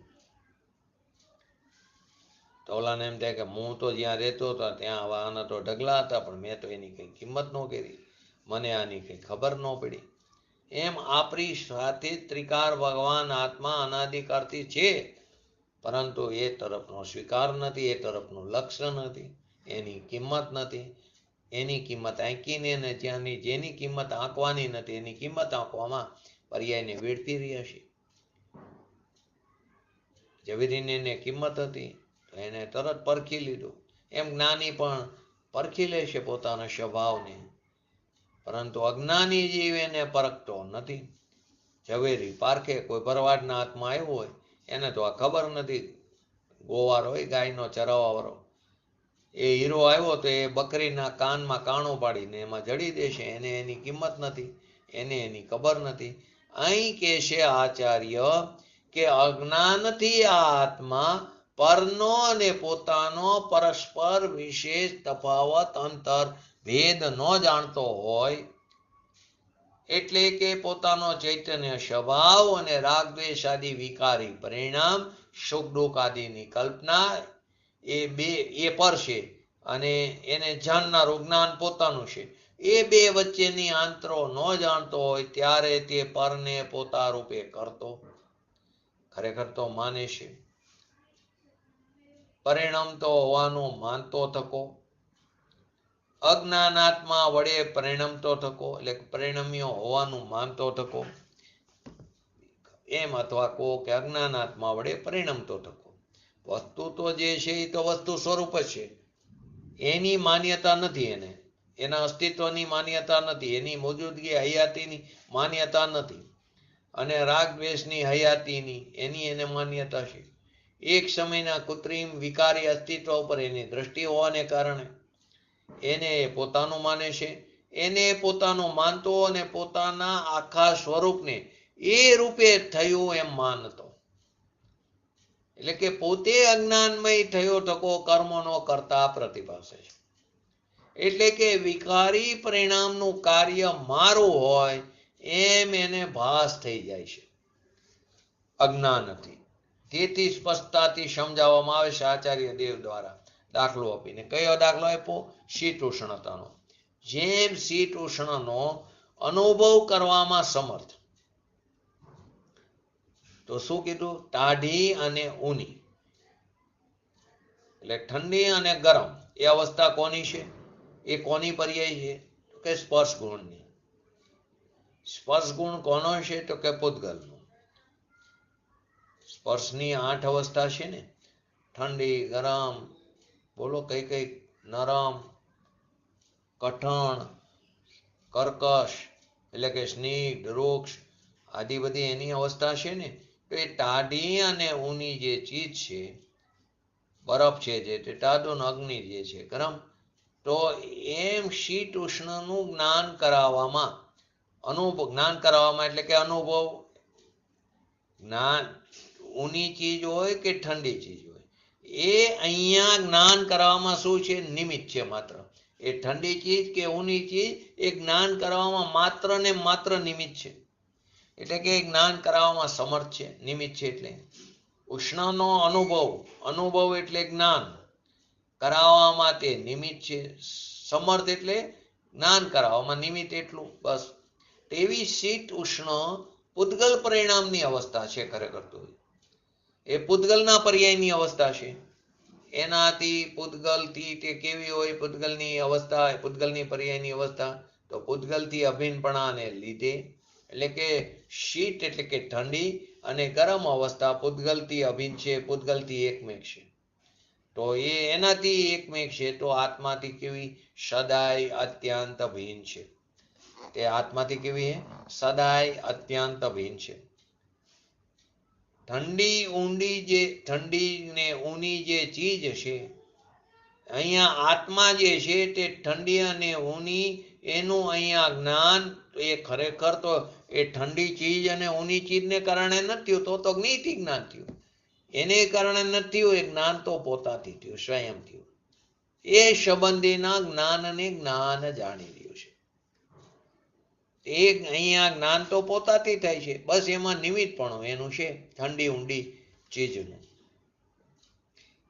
તો ઓલાને એમ થાય કે હું તો જ્યાં રહેતો હતો ત્યાં આવા આના તો ઢગલા હતા, પણ મેં તો એની કઈ કિંમત ન કરી, મને આની કઈ ખબર ન પડી. એમ આપણી સાથે ત્રિકાર ભગવાન આત્મા અનાદિકાળથી છે, પરંતુ એ તરફનો સ્વીકાર નથી, એ તરફનું લક્ષ્ય નથી, એની કિંમત નથી. એની કિંમત આંકીને ને જ્યાંની જેની કિંમત આંકવાની નથી એની કિંમત આંકવામાં પર્યાયને વેડફી રહ્યા છે. ઝવેરીને એને કિંમત હતી તો એને તરત પરખી લીધું. એમ જ્ઞાની પણ પરખી લે છે પોતાના સ્વભાવને, પરંતુ અજ્ઞાની જીવ એને પરખતો નથી. ઝવેરી પારખે, કોઈ ભરવાડના હાથમાં આવ્યું હોય એને તો આ ખબર નથી, ગોવાર હોય ગાયનો ચરાવવાવાળો, એ હીરો આવ્યો તો એ બકરીના કાનમાં કાણું પાડીને એમાં જડી દેશે, એને એની કિંમત નથી, એને એની ખબર નથી. અહીં કે છે આચાર્ય કે અજ્ઞાનથી આ આત્મા પરનો અને પોતાનો પરસ્પર વિશેષ તફાવત અંતર ભેદ ન જાણતો હોય, એટલે કે પોતાનો ચૈતન્ય સ્વભાવ અને રાગદ્વેષ આદિ વિકારી પરિણામ, સુખ દુઃખ આદિની કલ્પના, એ પર છે અને એને જાણનારું જ્ઞાન પોતાનું છે. એ બે વચ્ચેની આંતરો ન જાણતો હોય ત્યારે તે પરને પોતા રૂપે કરતો ખરેખર તો માને છે. પરિણમતો હોવાનું માનતો થકો, અજ્ઞાનાત્મા વડે પરિણમતો થકો, એટલે પરિણમ્યો હોવાનું માનતો થકો એમ, અથવા કહો કે અજ્ઞાનાત્મા વડે પરિણમતો થકો. વસ્તુ તો જે છે એ તો વસ્તુ સ્વરૂપ જ છે, એની માન્યતા નથી. એને એના અસ્તિત્વની માન્યતા નથી, એની મોજૂદગી હયાતીની માન્યતા નથી, અને રાગ દ્વેષની હયાતીની એની એને માન્યતા છે. એક સમયના કૃત્રિમ વિકારી અસ્તિત્વ ઉપર એની દ્રષ્ટિ હોવાને કારણે એને પોતાનું માને છે, એને પોતાનું માનતો અને પોતાના આખા સ્વરૂપને એ રૂપે થયું એમ માનતો. એટલે કે પોતે અજ્ઞાનમય થયો ટકો કર્મનો કરતા પ્રતિભાસે છે. એટલે કે વિકારી પરિણામનું કાર્ય મારું હોય એમ એને ભાસ થઈ જાય છે અજ્ઞાનથી. તેથી સ્પષ્ટતાથી સમજાવવામાં આવે છે આચાર્ય દેવ દ્વારા દાખલો આપીને. કયો દાખલો આપ્યો? શીત ઉષ્ણતાનો. જેમ શીત ઉષ્ણનો અનુભવ કરવામાં સમર્થ, તો શું કીધું? ટાઢી અને ઊની, એટલે ઠંડી અને ગરમ એ અવસ્થા કોની છે? એ કોની પર્યાય છે? કે સ્પર્શ ગુણની. સ્પર્શ ગુણ કોનો છે? તો કે પૂતગલનો. સ્પર્શની 8 અવસ્થા છે ને, ઠંડી, ગરમ, બોલો કઈ કઈ? નરમ, કઠણ, કર્કશ એટલે કે સ્નિગ્ધ, રૂક્ષ આદિ બધી એની અવસ્થા છે ને. તો એ ટાઢી અને ઊની જે ચીજ છે, બરફ છે જે તે ટાઢો, અગ્નિ જે છે ગરમ. તો એમ શીત ઉષ્ણનું જ્ઞાન કરાવવામાં, જ્ઞાન કરાવવામાં એટલે કે અનુભવ, જ્ઞાન ઊની ચીજ હોય કે ઠંડી ચીજ હોય, એ અહીંયા જ્ઞાન કરાવવામાં શું છે? નિમિત્ત છે માત્ર. એ ઠંડી ચીજ કે ઊની ચીજ એ જ્ઞાન કરાવવામાં માત્ર ને માત્ર નિમિત્ત છે. એટલે કે જ્ઞાન કરાવવામાં સમર્થ છે, નિમિત્ત છે. એટલે ઉષ્ણનો અનુભવ, અનુભવ એટલે જ્ઞાન, કરાવવામાં તે નિમિત્ત છે. સમર્થ એટલે જ્ઞાન કરાવવામાં નિમિત્ત, એટલું બસ. તેવી શીત ઉષ્ણ પૂતગલ પરિણામની અવસ્થા છે ખરેખર તો. એ પૂતગલના પર્યાયની અવસ્થા છે. એનાથી પૂતગલથી તે કેવી હોય? પૂતગલની અવસ્થા, પૂતગલની પર્યાયની અવસ્થા તો પૂતગલથી અભિન્નપણાને લીધે, એટલે કે શીત એટલે કે ઠંડી અને ગરમ અવસ્થા પૂતગલથી અભિન્ન છે, પૂતગલથી એકમેક છે. તો એ એનાથી એકમેક છે. તો આત્માથી કેવી? સદાય અત્યંત ભિન્ન છે. તે આત્માથી કેવી છે? સદાય અત્યંત ભિન્ન છે. ઠંડી ઊંડી જે, ઠંડી ને ઊની જે ચીજ છે, અહીંયા આત્મા જે છે તે ઠંડી અને ઊની એનું અહીંયા જ્ઞાન એ ખરેખર તો એ ઠંડી ચીજ અને ઊની ચીજને કારણે નથી થયું, તો જ્ઞેયથી જ્ઞાન થયું. એને કારણે નથી થયું, એ જ્ઞાન તો પોતાથી થયું, સ્વયં થયું. એ સંબંધીના જ્ઞાનને જ્ઞાન જાણી રહ્યું છે. એ અહીંયા જ્ઞાન તો પોતાથી થાય છે, બસ એમાં નિમિત્ત પણ એનું છે ઠંડી ઊંડી ચીજનું.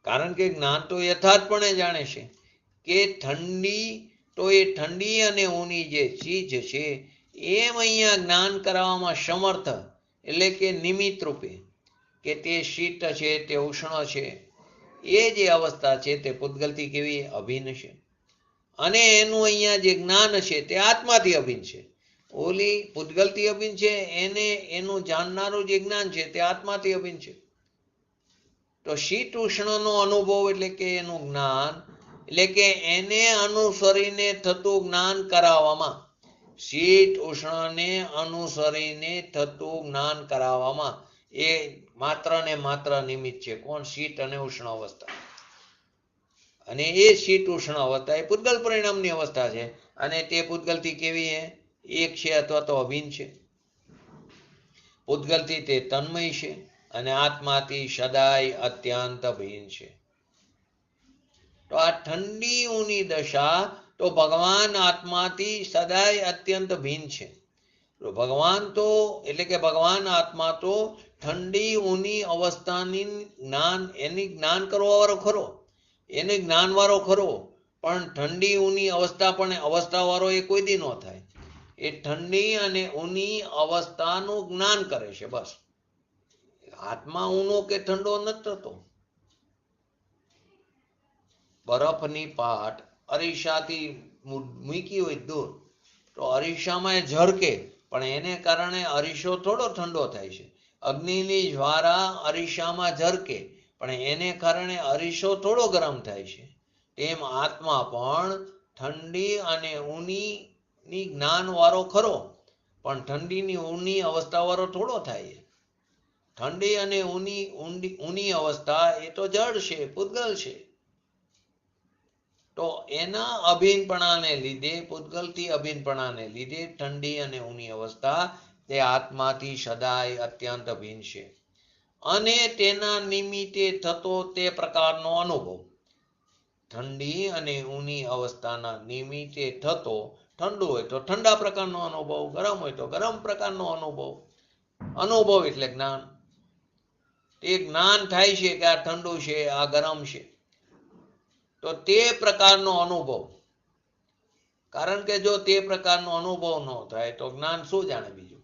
કારણ કે જ્ઞાન તો યથાર્થપણે જાણે છે કે ઠંડી, તો એ ઠંડી અને ઊની જે ચીજ છે એમ અહીંયા જ્ઞાન કરાવવામાં સમર્થ, એટલે કે નિમિત્ત રૂપે, કે તે શીત છે, તે ઉષ્ણ છે, એ જે અવસ્થા છે તે પૂતગલથી કેવી? અભિન્ન છે. અને એનું અહીંયા જે જ્ઞાન છે તે આત્માથી અભિન્ન છે. ઓલી પૂતગલથી અભિન્ન છે, એને એનું જાણનારું જે જ્ઞાન છે તે આત્માથી અભિન્ન છે. તો શીત ઉષ્ણનો અનુભવ એટલે કે એનું જ્ઞાન, એટલે કે એને અનુસરીને થતું જ્ઞાન કરાવવામાં, શીત ઉષ્ણને અનુસરીને થતું જ્ઞાન કરાવવામાં એ માત્ર ને માત્ર નિમિત્ત છે. કોણ? શીત અને ઉષ્ણ અવસ્થા. અને એ શીત ઉષ્ણ અવસ્થા એ પૂતગલ પરિણામની અવસ્થા છે. અને તે પૂતગલથી કેવી છે? એક છે અથવા તો અભિન્ન છે. પૂતગલથી તે તન્મય છે અને આત્માથી સદાય અત્યંત ભિન્ન છે. તો આ ઠંડી ઊની દશા તો ભગવાન આત્માથી સદાય અત્યંત ભિન્ન છે. તો ભગવાન તો, એટલે કે ભગવાન આત્મા તો ઠંડી ઊની અવસ્થાની જ્ઞાન, એની જ્ઞાન કરવા વાળો ખરો, એને જ્ઞાન વાળો ખરો, પણ ઠંડી ઊની અવસ્થા પણ અવસ્થા વાળો એ કોઈ દી ન થાય. એ ઠંડી અને ઊની અવસ્થાનું જ્ઞાન કરે છે, બસ. આત્મા ઊનો કે ઠંડો નથી થતો. બરફની પાટ અરીસાથી મૂકી હોય દૂર, તો અરીસામાં એ ઝરકે, પણ એને કારણે અરીસો થોડો ઠંડો થાય છે. અગ્નિની જ્વાળા અરીસામાં ઝરકે, પણ એને કારણે અરીસો થોડો ગરમ થાય છે. તેમ આત્મા પણ ઠંડી અને ઊની જ્ઞાન વાળો ખરો, પણ ઠંડીની ઊની અવસ્થા વાળો થોડો થાય. ઠંડી અને ઊની અવસ્થા એ તો જળ છે, પૂતગલ છે. તો એના અભિન્નપણાને લીધે, પૂતગલથી અભિન્નપણાને લીધે ઠંડી અને ઊની અવસ્થા તે આત્માથી સદાય અત્યંત ભિન્ન છે. અને તેના નિમિત્તે થતો તે પ્રકારનો અનુભવ, ઠંડી અને ઊની અવસ્થાના નિમિત્તે થતો, ઠંડુ હોય તો ઠંડા પ્રકારનો અનુભવ, ગરમ હોય તો ગરમ પ્રકારનો અનુભવ. અનુભવ એટલે જ્ઞાન. તે જ્ઞાન થાય છે કે આ ઠંડુ છે, આ ગરમ છે. તો તે પ્રકારનો અનુભવ, કારણ કે જો તે પ્રકારનો અનુભવ ન થાય તો જ્ઞાન શું જાણે? બીજું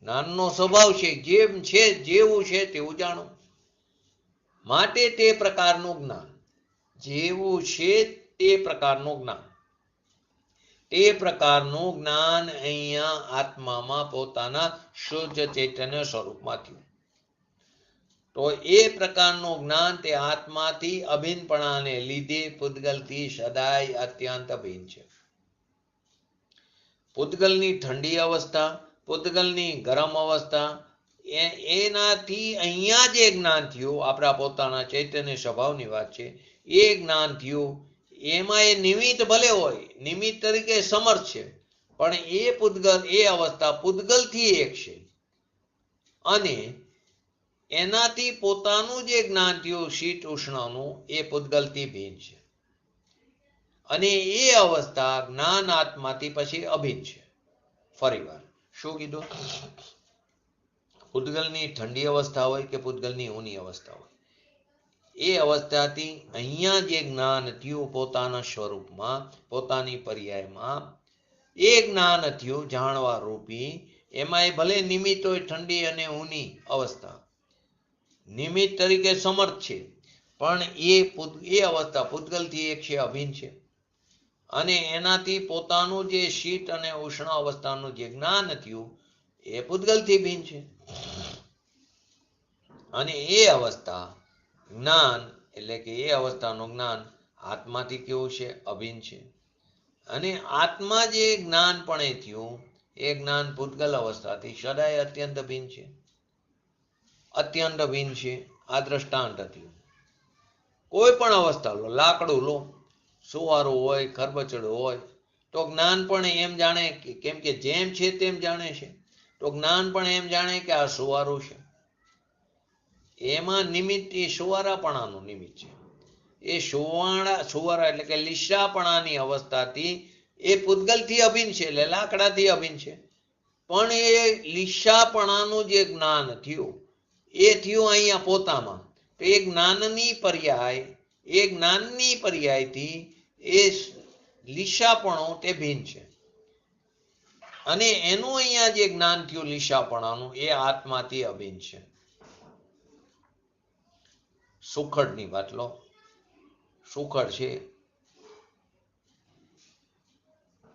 જ્ઞાનનો સ્વભાવ છે જેમ છે, જેવું છે તેવું જાણો. માટે તે પ્રકારનું જ્ઞાન, જેવું છે તે પ્રકારનું જ્ઞાન, તે પ્રકારનું જ્ઞાન અહીંયા આત્મામાં પોતાના શુદ્ધ ચૈતન્ય સ્વરૂપમાં થયું. તો એ પ્રકારનું જ્ઞાન તે આત્માથી અભિન્નપણાને લીધે પૂતગલથી સદાય અત્યંત ભિન્ન છે. પૂતગલની ઠંડી અવસ્થા, પૂતગલની ગરમ અવસ્થા, એનાથી અહીંયા જે જ્ઞાન થયું, આપણા પોતાના ચૈતન્ય સ્વભાવની વાત છે, એ જ્ઞાન થયું. એમાં એ નિમિત્ત ભલે હોય, નિમિત્ત તરીકે સમર્થ છે, પણ એ પૂતગલ, એ અવસ્થા પૂતગલથી એક છે. અને એનાથી પોતાનું જે જ્ઞાન થયું શીત ઉષ્ણનું, એ પૂતગલથી ભિન્ન છે. અને એ અવસ્થા જ્ઞાન આત્માથી પછી અભિન્ન છે. ફરીવાર શું કીધું? પૂતગલની ઠંડી અવસ્થા હોય કે પૂતગલની ઊની અવસ્થા હોય, એ અવસ્થાથી અહીંયા જે જ્ઞાન થયું પોતાના સ્વરૂપમાં, પોતાની પર્યાયમાં, એ જ્ઞાન થયું જાણવા રૂપી. એમાં એ ભલે નિમિત્ત હોય ઠંડી અને ઊની અવસ્થા, નિમિત્ત તરીકે સમર્થ છે, પણ એ અવસ્થા પૂતગલથી એક છે, અભિન્ન છે. અને એનાથી પોતાનું જે શીત અને ઉષ્ણ અવસ્થાનું જે જ્ઞાન થયું એ પૂતગલથી ભિન્ન છે. અને એ અવસ્થા જ્ઞાન એટલે કે એ અવસ્થાનું જ્ઞાન આત્માથી કેવું છે? અભિન્ન છે. અને આત્મા જે જ્ઞાનપણે થયું એ જ્ઞાન પૂતગલ અવસ્થાથી સદાય અત્યંત ભિન્ન છે. અત્યંત ભિન્ન છે. આ દ્રષ્ટાંત થયું. કોઈ પણ અવસ્થા લો, લાકડું લો, સુવારું હોય, ખરબચડું હોય, તો જ્ઞાન પણ એમ જાણે, કેમ કે જેમ છે તેમ જાણે છે, તો જ્ઞાન પણ એમ જાણે કે આ સુવારું છે. એમાં નિમિત્ત એ સુવારાપણાનું નિમિત્ત છે. એ સુવારા એટલે કે લીસાપણાની અવસ્થાથી એ પૂતગલથી અભિન્ન છે, એટલે લાકડાથી અભિન્ન છે. પણ એ લીસાપણાનું જે જ્ઞાન થયું એ થયું અહીંયા પોતામાં. તો એ જ્ઞાનની પર્યાય, એ જ્ઞાનની પર્યાયથી એ લીસાપણો તે ભિન્ન છે. અને એનું અહીંયા જે જ્ઞાન થયું લીસાપણાનું, એ આત્માથી અભિન્ન છે. સુખડની વાત લો. સુખડ છે,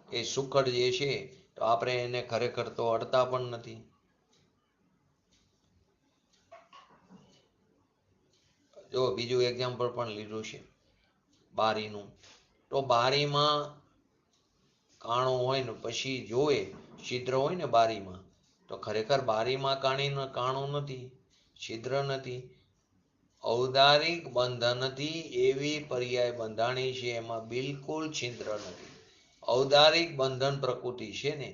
એ સુખડ જે છે તો આપણે એને ખરેખર તો અડતા પણ નથી. જો બીજું એક્ઝામ્પલ પણ લીધું છે બારીનું. તો બારીમાં કાણું હોય ને પછી જોવે, છિદ્ર હોય ને બારીમાં, તો ખરેખર બારીમાં કાણું નથી, છિદ્ર નથી. ઔદારિક બંધનથી એવી પર્યાય બંધાણી છે, એમાં બિલકુલ છિદ્ર નથી. ઔદારિક બંધન પ્રકૃતિ છે ને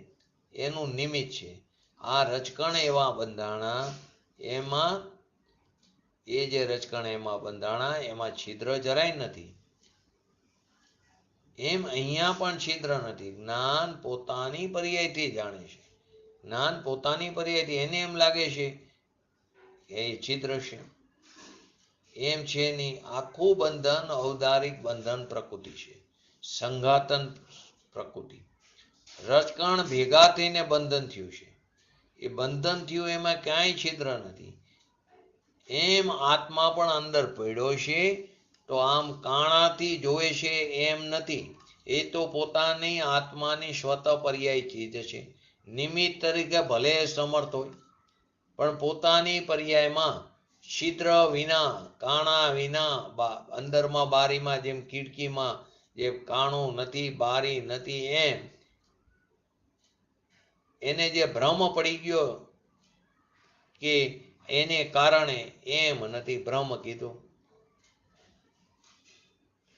એનું નિમિત્ત છે. આ રજકણ એવા બંધાણા, એમાં એ જે રજકણ એમાં બંધાણા એમાં છિદ્ર જરાય નથી. એમ અહીંયા પણ છિદ્ર નથી. જ્ઞાન પોતાની પર્યાયથી જાણે છે. જ્ઞાન પોતાની પર્યાયથી એને એમ લાગે છે કે એ છિદ્ર છે. એમ છે નહીં. આખું બંધન ઔદારિક બંધન પ્રકૃતિ છે, સંઘાતન પ્રકૃતિ. રજકણ ભેગા થઈને બંધન થયું છે. એ બંધન થયું એમાં ક્યાંય છિદ્ર નથી. એમ આત્મા પણ અંદર પડ્યો છે, તો આમ કાણાથી જોવે છે એમ નથી. એ તો પોતાની આત્માની સ્વતઃ પર્યાય ચીજ છે. નિમિત્ત તરીકે ભલે સમર્થ હોય, પણ પોતાની પર્યાયમાં છિદ્ર વિના, કાણા વિના, અંદરમાં બારીમાં જેમ ખીડકીમાં જે કાણું નથી, બારી નથી, એમ એને જે ભ્રમ પડી ગયો કે એને કારણે એમ નથી, ભ્રમ કીધું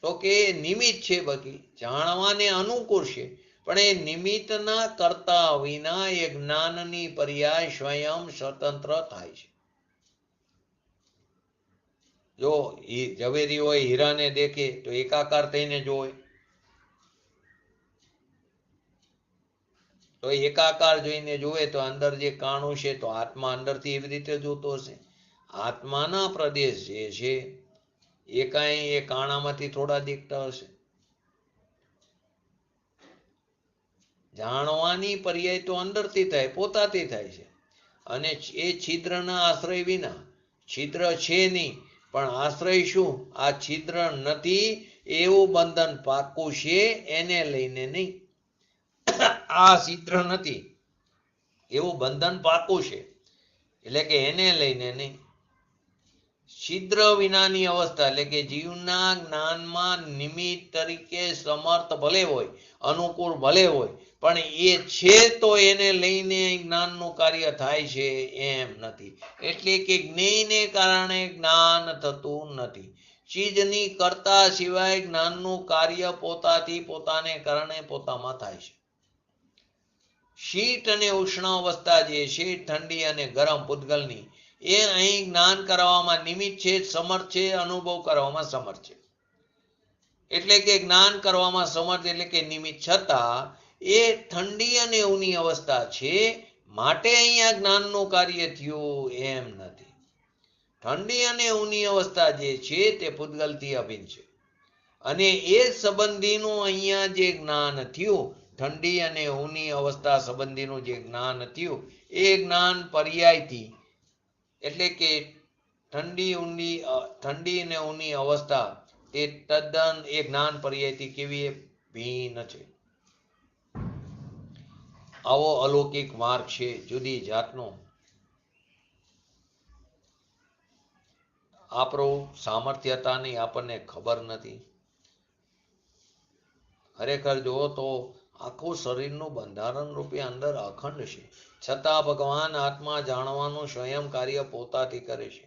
તો કે નિમિત્ત છે, બાકી જાણવાને અનુકૂળ છે, પણ એ નિમિત્તના કરતા વિના એ જ્ઞાનની પર્યાય સ્વયં સ્વતંત્ર થાય છે. જો ઝવેરી હોય હીરાને દેખે તો એકાકાર થઈને જોવે, તો એકાકાર જોઈને જોવે તો અંદર જે કાણું છે તો આત્મા અંદરથી એવી રીતે જોતો હશે. આત્માના પ્રદેશ જે છે એ કાંઈ એ કાણામાંથી થોડા દેખતા હશે. જાણવાની પર્યાય તો અંદરથી થાય, પોતાથી થાય છે, અને એ છિદ્રના આશ્રય વિના, છિદ્ર છે નહીં પણ આશ્રય શું, આ છિદ્ર નથી એવું બંધન પાક્કું છે, એને લઈને નહીં. આ છિદ્ર નથી એવું બંધન પાક્કું છે, એટલે કે એને લઈને નહીં. છિદ્ર વિનાની અવસ્થા એટલે કે જીવના જ્ઞાનમાં નિમિત્ત તરીકે સમર્થ ભલે હોય, અનુકૂળ ભલે હોય, પણ એ છે તો એને લઈને જ્ઞાનનું કાર્ય થાય છે એમ નથી. એટલે કે જ્ઞેયને કારણે જ્ઞાન થતું નથી. ચીજની કરતા સિવાય જ્ઞાનનું કાર્ય પોતાથી પોતાને કારણે પોતામાં થાય છે. શીત અને ઉષ્ણ અવસ્થા જે છે, ઠંડી અને ગરમ પૂતગલની, એ અહીં જ્ઞાન કરવામાં નિમિત્ત છે, સમર્થ છે, અનુભવ કરવામાં સમર્થ છે. એટલે કે જ્ઞાન કરવામાં સમર્થ એટલે કે નિમિત્ત છતાં એ ઠંડી અને ઊની અવસ્થા છે, માટે અહીંયા જ્ઞાનનું કાર્ય થયું એમ નથી. ઠંડી અને ઊની અવસ્થા જે છે તે પૂતગલથી અભિન્ન છે, અને એ સંબંધીનું અહીંયા જે જ્ઞાન થયું, ઠંડી અને ઊની અવસ્થા સંબંધીનું જે જ્ઞાન થયું, એ જ્ઞાન પર્યાયથી એટલે કે ઠંડી અને ઊની અવસ્થા તે તદ્દન એ જ્ઞાન પર્યાયથી કેવી ભિન્ન છે. આવો અલૌકિક માર્ગ છે, જુદી જાતનો. આપણું સામર્થ્યતાની આપણને ખબર નથી. ખરેખર જુઓ તો આખું શરીરનું બંધારણ રૂપે અંદર અખંડ છે, છતાં ભગવાન આત્મા જાણવાનું સ્વયં કાર્ય પોતાથી કરે છે.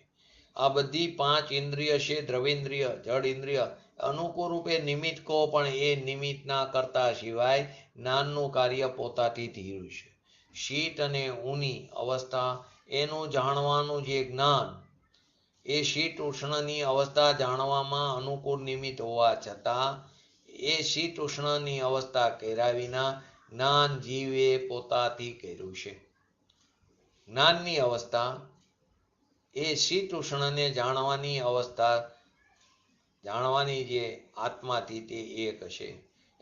આ બધી 5 ઇન્દ્રિય છે, દ્રવેન્દ્રિય, જડ ઇન્દ્રિય, અનુકૂળ રૂપે નિમિત્ત કહો, પણ એ નિમિત્તના કરતા સિવાય જ્ઞાનનું કાર્ય પોતાથી થયું છે. શીત અને ઊની અવસ્થા એનું જાણવાનું જે જ્ઞાન, એ શીત ઉષ્ણની અવસ્થા જાણવામાં અનુકૂળ નિમિત્ત હોવા છતાં એ શીત ઉષ્ણની અવસ્થા કર્યા વિના જ્ઞાન જીવે પોતાથી કર્યું છે. જ્ઞાનની અવસ્થા એ શીત ઉષ્ણને જાણવાની અવસ્થા, જાણવાની જે આત્માથી તે એક છે,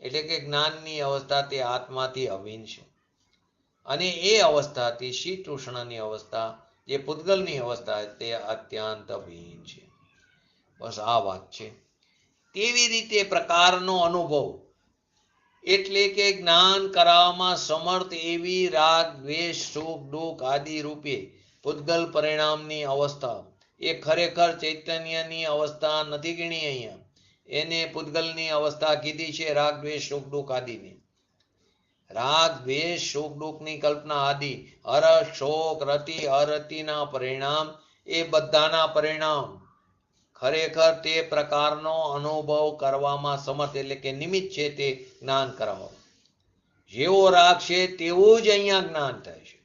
એટલે કે જ્ઞાનની અવસ્થા તે આત્માથી અભિન્ન છે, અને એ અવસ્થાથી શીત ઉષ્ણની અવસ્થા જે પૂતગલની અવસ્થા તે અત્યંત ભિન્ન છે. બસ આ વાત છે. કેવી રીતે પ્રકારનો અનુભવ એટલે કે જ્ઞાન કરાવવામાં સમર્થ એવી રાગ, દ્વેષ, સુખ, દુઃખ આદિ રૂપે પૂતગલ પરિણામની અવસ્થા એ ખરેખર ચૈતન્યની અવસ્થા નથી ગણી. અહીંયા એને પૂતગલની અવસ્થા કીધી છે, રાગ, દ્વેષ, સુખ, દુઃખ આદિની. રાગ, દ્વેષ, સુખ, દુઃખની કલ્પના આદિ, હર્ષ, શોક, રતિ, અરતિના પરિણામ એ બધાના પરિણામ ખરેખર તે પ્રકારનો અનુભવ કરવામાં સમર્થ એટલે કે નિમિત્ત છે, તે જ્ઞાન કરાવો. જેવો રાગ છે તેવું જ અહીંયા જ્ઞાન થાય છે,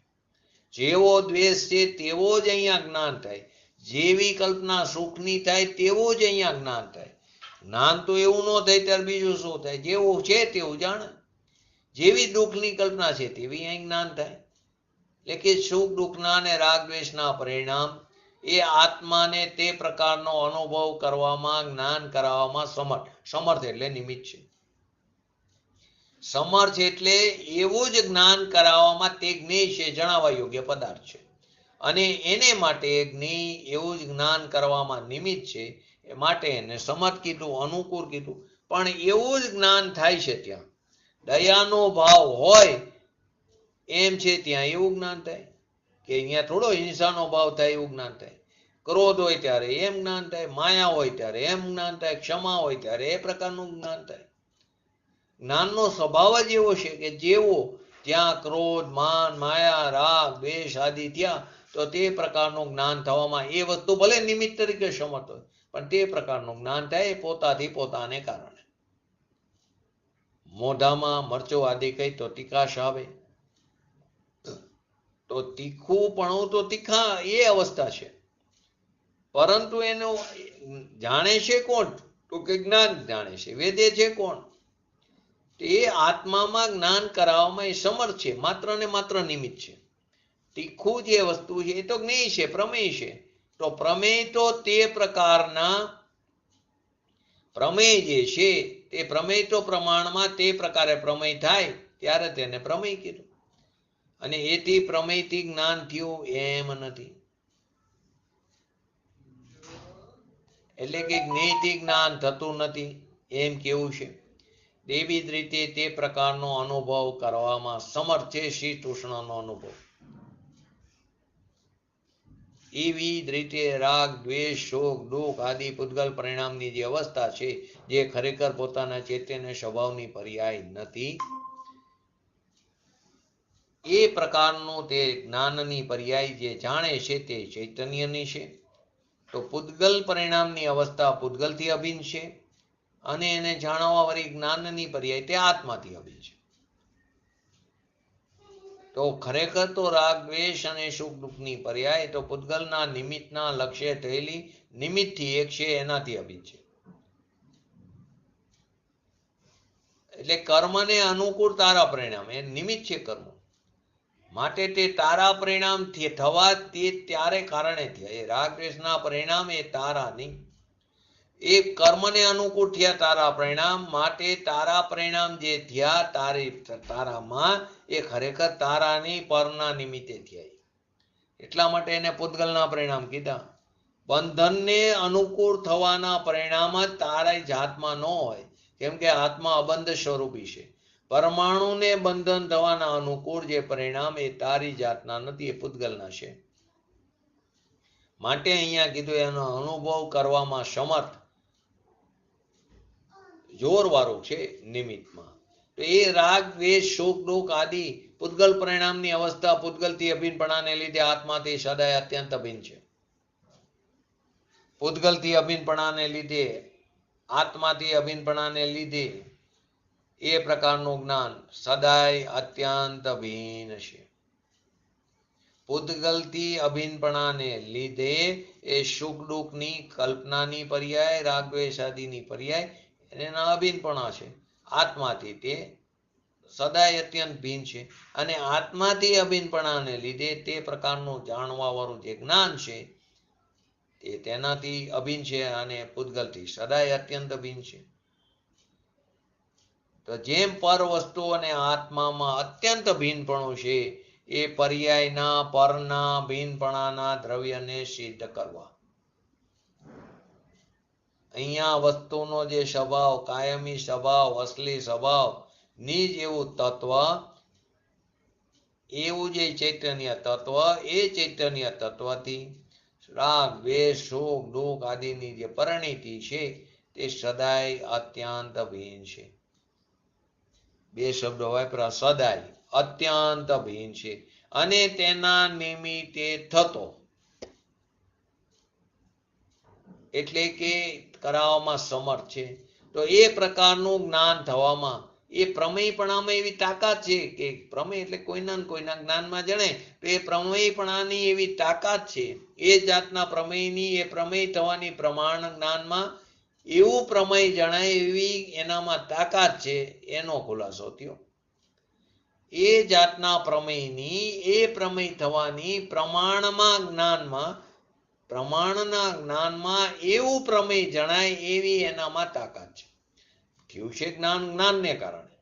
જેવો દ્વેષ છે તેવો જ અહીંયા જ્ઞાન થાય, જેવી કલ્પના સુખની થાય તેવું જ અહીંયા જ્ઞાન થાય. જ્ઞાન તો એવું ન થાય ત્યારે બીજું શું થાય? જેવું છે તેવું જાણે. જેવી દુઃખની કલ્પના છે તેવી અહીં જ્ઞાન થાય. એટલે કે સુખ દુઃખના અને રાગ દ્વેષના પરિણામ એ આત્માને તે પ્રકારનો અનુભવ કરવામાં, જ્ઞાન કરાવવામાં સમર્થ એટલે નિમિત્ત છે. સમર્થ એટલે એવું જ જ્ઞાન કરાવવામાં તે જ્ઞેય છે, જણાવવા યોગ્ય પદાર્થ છે, અને એને માટે જ્ઞેય એવું જ જ્ઞાન કરવામાં નિમિત્ત છે, એ માટે એને સમર્થ કીધું, અનુકૂળ કીધું. પણ એવું જ જ્ઞાન થાય છે ત્યાં. દયાનો ભાવ હોય એમ છે ત્યાં એવું જ્ઞાન થાય, કે અહીંયા થોડો હિંસાનો ભાવ થાય એવું જ્ઞાન થાય. ક્રોધ હોય ત્યારે એમ જ્ઞાન થાય, માયા હોય ત્યારે એમ જ્ઞાન થાય, ક્ષમા હોય ત્યારે એ પ્રકારનું જ્ઞાન થાય. જ્ઞાનનો સ્વભાવ જ એવો છે કે જેવો જ્યાં ક્રોધ માન માયા રાગ દ્વેષ આદિ થયા તો તે પ્રકારનું જ્ઞાન થવામાં એ વસ્તુ ભલે નિમિત્ત તરીકે સમર્થ હોય પણ તે પ્રકારનું જ્ઞાન થાય એ પોતાથી પોતાને કારણે. મોઢામાં મરચો આદિ કઈ તો તીખાશ આવે, તો તીખુંપણું તો તીખા એ અવસ્થા છે, પરંતુ એનું જાણે છે કોણ? તો કે જ્ઞાન જાણે છે. વેદે છે કોણ? તે આત્મામાં જ્ઞાન કરાવવામાં એ સમર્થ છે, માત્ર ને માત્ર નિમિત્ત છે. તીખું જે વસ્તુ છે એ તો જ્ઞેય છે, પ્રમેય છે. તો પ્રમેય તો તે પ્રકારના પ્રમેય જે છે તે પ્રમેય તો પ્રમાણમાં તે પ્રકારે પ્રમેય થાય ત્યારે તેને પ્રમેય કીધું. અને એથી પ્રમેયથી જ્ઞાન થયું એમ નથી. એટલે કે જ્ઞેયથી જ્ઞાન થતું નથી એમ કેવું છે. તેવી જ રીતે તે પ્રકારનો અનુભવ કરવામાં સમર્થ છે શ્રી કૃષ્ણનો અનુભવ. એવી જ રીતે રાગ દ્વેષ શોક દુઃખ આદિ પૂતગલ પરિણામની જે અવસ્થા છે જે ખરેખર પોતાના ચૈતન્ય સ્વભાવની પર્યાય નથી, એ પ્રકારનું તે જ્ઞાનની પર્યાય જે જાણે છે તે ચૈતન્યની છે. તો પૂતગલ પરિણામની અવસ્થા પૂતગલથી અભિન્ન છે અને એને જાણવા વાળી જ્ઞાનની પર્યાય તે આત્માથી અભિન્ન છે. તો ખરેખર તો રાગ દ્વેષ અને સુખ દુઃખની પર્યાય તો પૂતગલના નિમિત્તના લક્ષ્ય થયેલી નિમિત્તથી એક છે એનાથી અભિન્ન છે. એટલે કર્મને અનુકૂળ તારા પરિણામ એ નિમિત્ત છે કર્મ માટે. તે તારા પરિણામ થવા તે ત્યારે કારણે થયા. એ રાગ દ્વેષના પરિણામ એ તારા નહીં, એ કર્મને અનુકૂળ થયા તારા પરિણામ માટે. તારા પરિણામ જે થયા તારામાં એ ખરેખર તારાની પરના નિમિત્તે થયા. એટલા માટે એને પૂતગલના પરિણામ કીધા. બંધનને અનુકૂળ થવાના પરિણામ જ તારા જાતમાં ન હોય, કેમ કે આત્મા અબંધ સ્વરૂપી છે. પરમાણુને બંધન થવાના અનુકૂળ જે પરિણામ એ તારી જાતના નથી, એ પૂતગલના છે. માટે અહીંયા કીધું એનો અનુભવ કરવામાં સમર્થ જોરવાળું છે નિમિત્તમાં. તો એ રાગ દ્વેષ શોક દુઃખ આદિ પૂતગલ પરિણામની અવસ્થા પૂતગલથી અભિન્નપણાને લીધે આત્માથી સદાય અત્યંત અભિન્ન છે. પૂતગલથી અભિન્નપણાને લીધે આત્માથી અભિન્નપણાને લીધે એ પ્રકારનું જ્ઞાન સદાય અત્યંત ભિન્ન છે. પૂતગલથી અભિન્નપણાને લીધે એ સુખ દુઃખની કલ્પનાની પર્યાય રાગ દ્વેષ આદિની પર્યાય એના અભિન્નપણા છે. આત્માથી તે સદાય અત્યંત ભિન્ન છે અને આત્માથી અભિન્નપણાને લીધે તે પ્રકારનું જાણવા વાળું જે જ્ઞાન છે તે તેનાથી અભિન્ન છે અને પૂતગલથી સદાય અત્યંત ભિન્ન છે. તો જેમ પર વસ્તુ અને આત્મામાં અત્યંત ભિન્નપણું છે એ પર્યાયના પરના ભિન્નપણાના દ્રવ્યને સિદ્ધ કરવા. અહીંયા વસ્તુનો જે સ્વભાવ કાયમી સ્વભાવ અસલી સ્વભાવ નિજ એવું તત્વ, એવું જે ચૈતન્ય તત્વ, એ ચૈતન્ય તત્વથી રાગ દ્વેષ સુખ દુઃખ આદિની જે પરિણીતિ છે તે સદાય અત્યંત ભિન્ન છે. બે શબ્દો વાપરા, સદાય અત્યંત ભિન્ન છે અને તેના નિમિત્તે થતો, એટલે કે કરાવવામાં સમર્થ છે. તો એ પ્રકારનું જ્ઞાન થવામાં એ પ્રમેયપણામાં એવી તાકાત છે કે પ્રમેય એટલે કોઈના ને કોઈના જ્ઞાનમાં જણે તો એ પ્રમેયપણાની એવી તાકાત છે. એ જાતના પ્રમેયની એ પ્રમેય થવાની પ્રમાણ જ્ઞાનમાં એવું પ્રમેય જણાય એવી એનામાં તાકાત છે, એનો ખુલાસો થયો. એ જાતના પ્રમેયની એ પ્રમેય થવાની પ્રમાણમાં જ્ઞાનમાં પ્રમાણના જ્ઞાનમાં એવું પ્રમેય જણાય એવી એનામાં તાકાત છે. થયું છે જ્ઞાન જ્ઞાનને કારણે.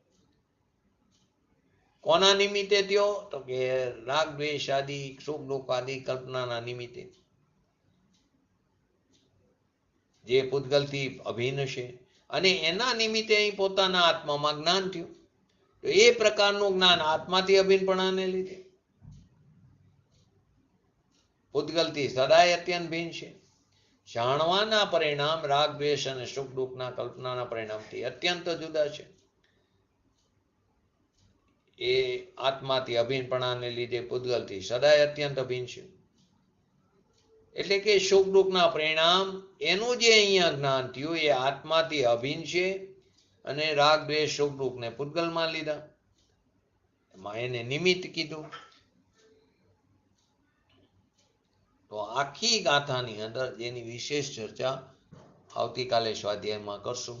કોના નિમિત્તે થયો? તો કે રાગ દ્વેષ આદિ સુખ દુઃખ આદિ કલ્પનાના નિમિત્તે, જે પૂતગલથી અભિન્ન છે અને એના નિમિત્તે અહીં પોતાના આત્મામાં જ્ઞાન થયું. તો એ પ્રકારનું જ્ઞાન આત્માથી અભિન્નપણાને લીધે પૂતગલથી સદાય અત્યંત ભિન્ન છે. જાણવાના પરિણામ રાગ દ્વેષ અને સુખ દુઃખના કલ્પનાના પરિણામથી અત્યંત જુદા છે. એ આત્માથી અભિન્નપણાને લીધે પૂતગલથી સદાય અત્યંત અભિન્ન છે. એટલે કે સુખ દુઃખના પરિણામ એનું જે અહીંયા જ્ઞાન થયું એ આત્માથી અભિન્ન છે અને રાગ દ્વેષ સુખ દુઃખને પૂતગલમાં લીધા, એમાં એને નિમિત્ત કીધું. તો આખી ગાથાની અંદર જેની વિશેષ ચર્ચા આવતીકાલે સ્વાધ્યાયમાં કરશું.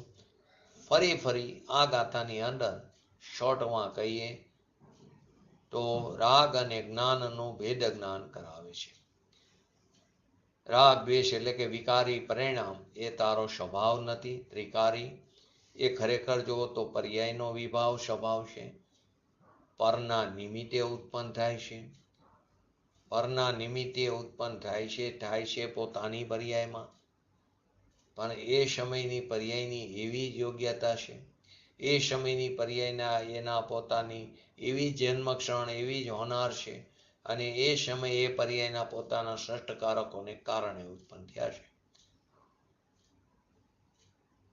ફરી આ ગાથાની અંદર શોર્ટમાં કહીએ તો રાગ અને જ્ઞાનનું ભેદ જ્ઞાન કરાવે છે. રાગ દ્વેષ એટલે કે વિકારી પરિણામ એ તારો સ્વભાવ નથી, ત્રિકારી. એ ખરેખર જુઓ તો પર્યાયનો વિભાવ સ્વભાવ છે. પરના નિમિત્તે ઉત્પન્ન થાય છે. પરના નિમિત્તે ઉત્પન્ન થાય છે પોતાની પર્યાયમાં, પણ એ સમયની પર્યાયની એવી જ યોગ્યતા છે, એ સમયની પર્યાયના એના પોતાની એવી જન્મક્ષણ એવી જ હોનાર છે, અને એ સમયે એ પર્યાયના પોતાના સૃષ્ટકારકોને કારણે ઉત્પન્ન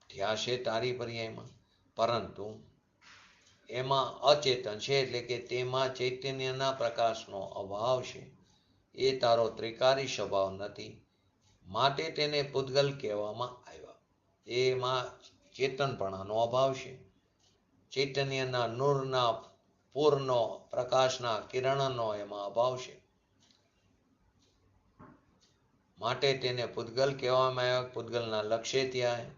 થયા છે તારી પર્યાયમાં. પરંતુ એમાં અચેતન છે, એટલે કે તેમાં ચૈતન્યના પ્રકાશનો અભાવ છે. એ તારો ત્રિકારી સ્વભાવ નથી, માટે તેને પૂતગલ કહેવામાં આવ્યા. એમાં ચેતનપણાનો અભાવ છે. ચૈતન્યના નૂરના પૂર્ણનો પ્રકાશના કિરણનો એમાં અભાવ છે, માટે તેને પૂતગલ કહેવામાં આવ્યા. પૂતગલના લક્ષ્ય ત્યાં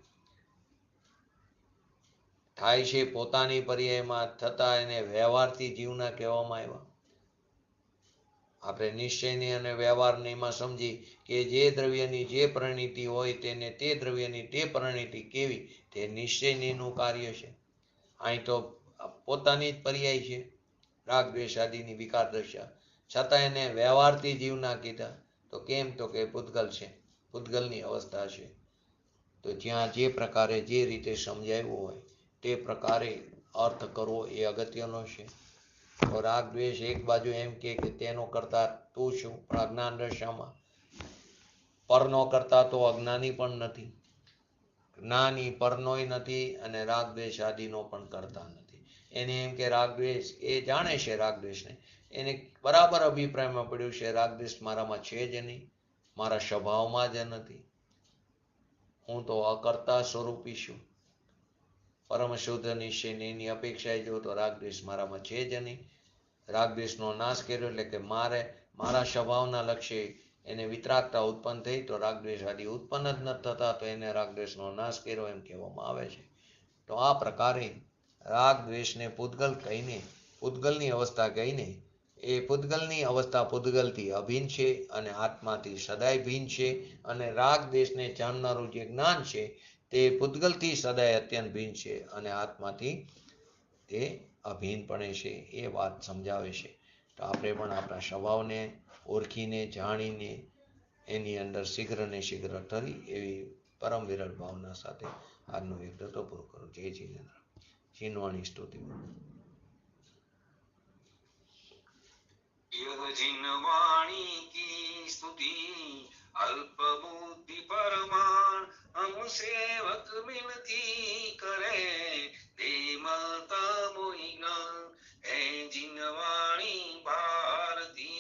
થાય છે પોતાની પર્યાયમાં થતા એને વ્યવહારથી જીવના કહેવામાં આવ્યા. આપણે નિશ્ચયની અને વ્યવહારનીમાં સમજી કે જે દ્રવ્યની જે પરિણીતિ હોય તેને તે દ્રવ્યની તે પરિણીતિ કેવી તે નિશ્ચયનીનું કાર્ય છે. અહીં તો પોતાની જ પર્યાય છે રાગ દ્વેષ આદિની વિકાર દશા, છતાં એને વ્યવહારથી જીવના કીધા. તો કેમ? તો કે પૂતગલ છે, પૂતગલની અવસ્થા છે. તો જ્યાં જે પ્રકારે જે રીતે સમજાવ્યું હોય તે પ્રકારે અર્થ કરવો એ અગત્યનો છે. તો રાગ દ્વેષ એક બાજુ એમ કે તેનો કરતા તું શું, પણ અજ્ઞાન દશામાં પરનો કરતા તો અજ્ઞાની પણ નથી, જ્ઞાની પરનોય નથી અને રાગ દ્વેષ આદિનો પણ કરતા નથી. એને એમ કે રાગ દ્વેષ એ જાણે છે, રાગ દ્વેષને એને બરાબર અભિપ્રાયમાં પડ્યું છે રાગ દ્વેષ મારામાં છે જ નહીં, મારા સ્વભાવમાં જ નથી, હું તો અકર્તા સ્વરૂપી છું. પરમ શુદ્ધ નિશ્ચય એની અપેક્ષાએ જો તો રાગ દ્વેષ મારામાં છે જ નહીં. રાગ દ્વેષનો નાશ કર્યો એટલે કે મારા સ્વભાવના લક્ષ્ય એને વિતરાગતા ઉત્પન્ન થઈ, તો રાગ દ્વેષ આદિ ઉત્પન્ન જ ન થતા, તો એને રાગ દ્વેષનો નાશ કર્યો એમ કહેવામાં આવે છે. તો આ પ્રકારે રાગ દ્વેષને પૂતગલ કહીને, પૂતગલની અવસ્થા કહીને, એ પૂતગલની અવસ્થા પૂતગલથી અભિન્ન છે અને આત્માથી સદાય ભિન્ન છે. અને રાગ દ્વેષને જાણનારું જે જ્ઞાન છે તે પૂતગલથી સદાય અત્યંત ભિન્ન છે અને આત્માથી તે અભિન્નપણે છે. એ વાત સમજાવે છે. તો આપણે પણ આપણા સ્વભાવને ઓળખીને જાણીને એની અંદર શીઘ્ર ને શીઘ્ર તરી એવી પરમ વિરલ ભાવના સાથે આજનો વિગતો પૂરો કરું. જય જીનેન્દ્ર. જીનવાણી સ્તુતિ. जिनवाणी की स्तुति अल्प बुद्धि परमाण हम सेवक विनती करे दे माता मोहि ज्ञान है जिनवाणी भारती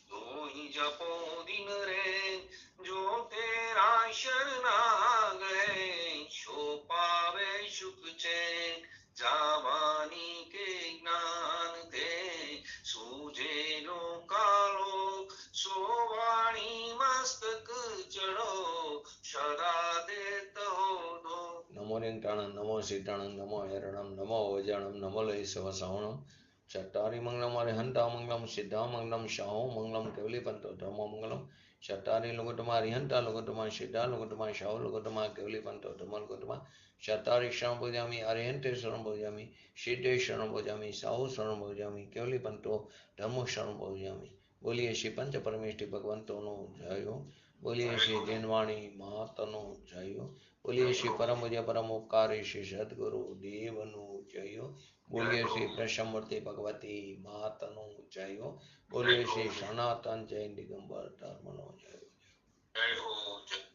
तो ही जपो दिन रे जो तेरा शरणाग है सो पावे सुख चैन जावानी के ज्ञान थे सूझे लो कालो सोवाणी मस्तक चढ़ो सदा देत हो दो. नमो लिंगटाणं नमो सिद्धाणं नमो हरणं नमो वजाणं नमो लय सवसावणं चट्टारि मंगलम अरिहंता मंगलम सिद्धा मंगलम शाहो मंगलम केवलीपंतो धर्मो मंगलम चट्टारि लुगुटमा अरिहंता लुगुटमा सिद्धा लुगुटमा शाहो लुगुटमा केवलीपंतो धर्मो लुगुटमा चट्टारि शरण भोजामि अरिहंते शरण भोजामि सिद्धे शरण भोजामि साहु शरण भोजामि केवलीपंतो धर्मो शरण भोजामि. बोलिए श्री पंच परमेष्टि भगवंतोनो जयो. बोलिए श्री जिनवाणी मातनो जयो. बोलिए श्री परम पूज्य परम उपकारी श्री सद्गुरु देवनो जयो. बोलिए श्री प्रसमूर्ति भगवती मातनो जयो. बोलिए श्री सनातन जैन दिगंबर धर्मनो जयो. जय हो.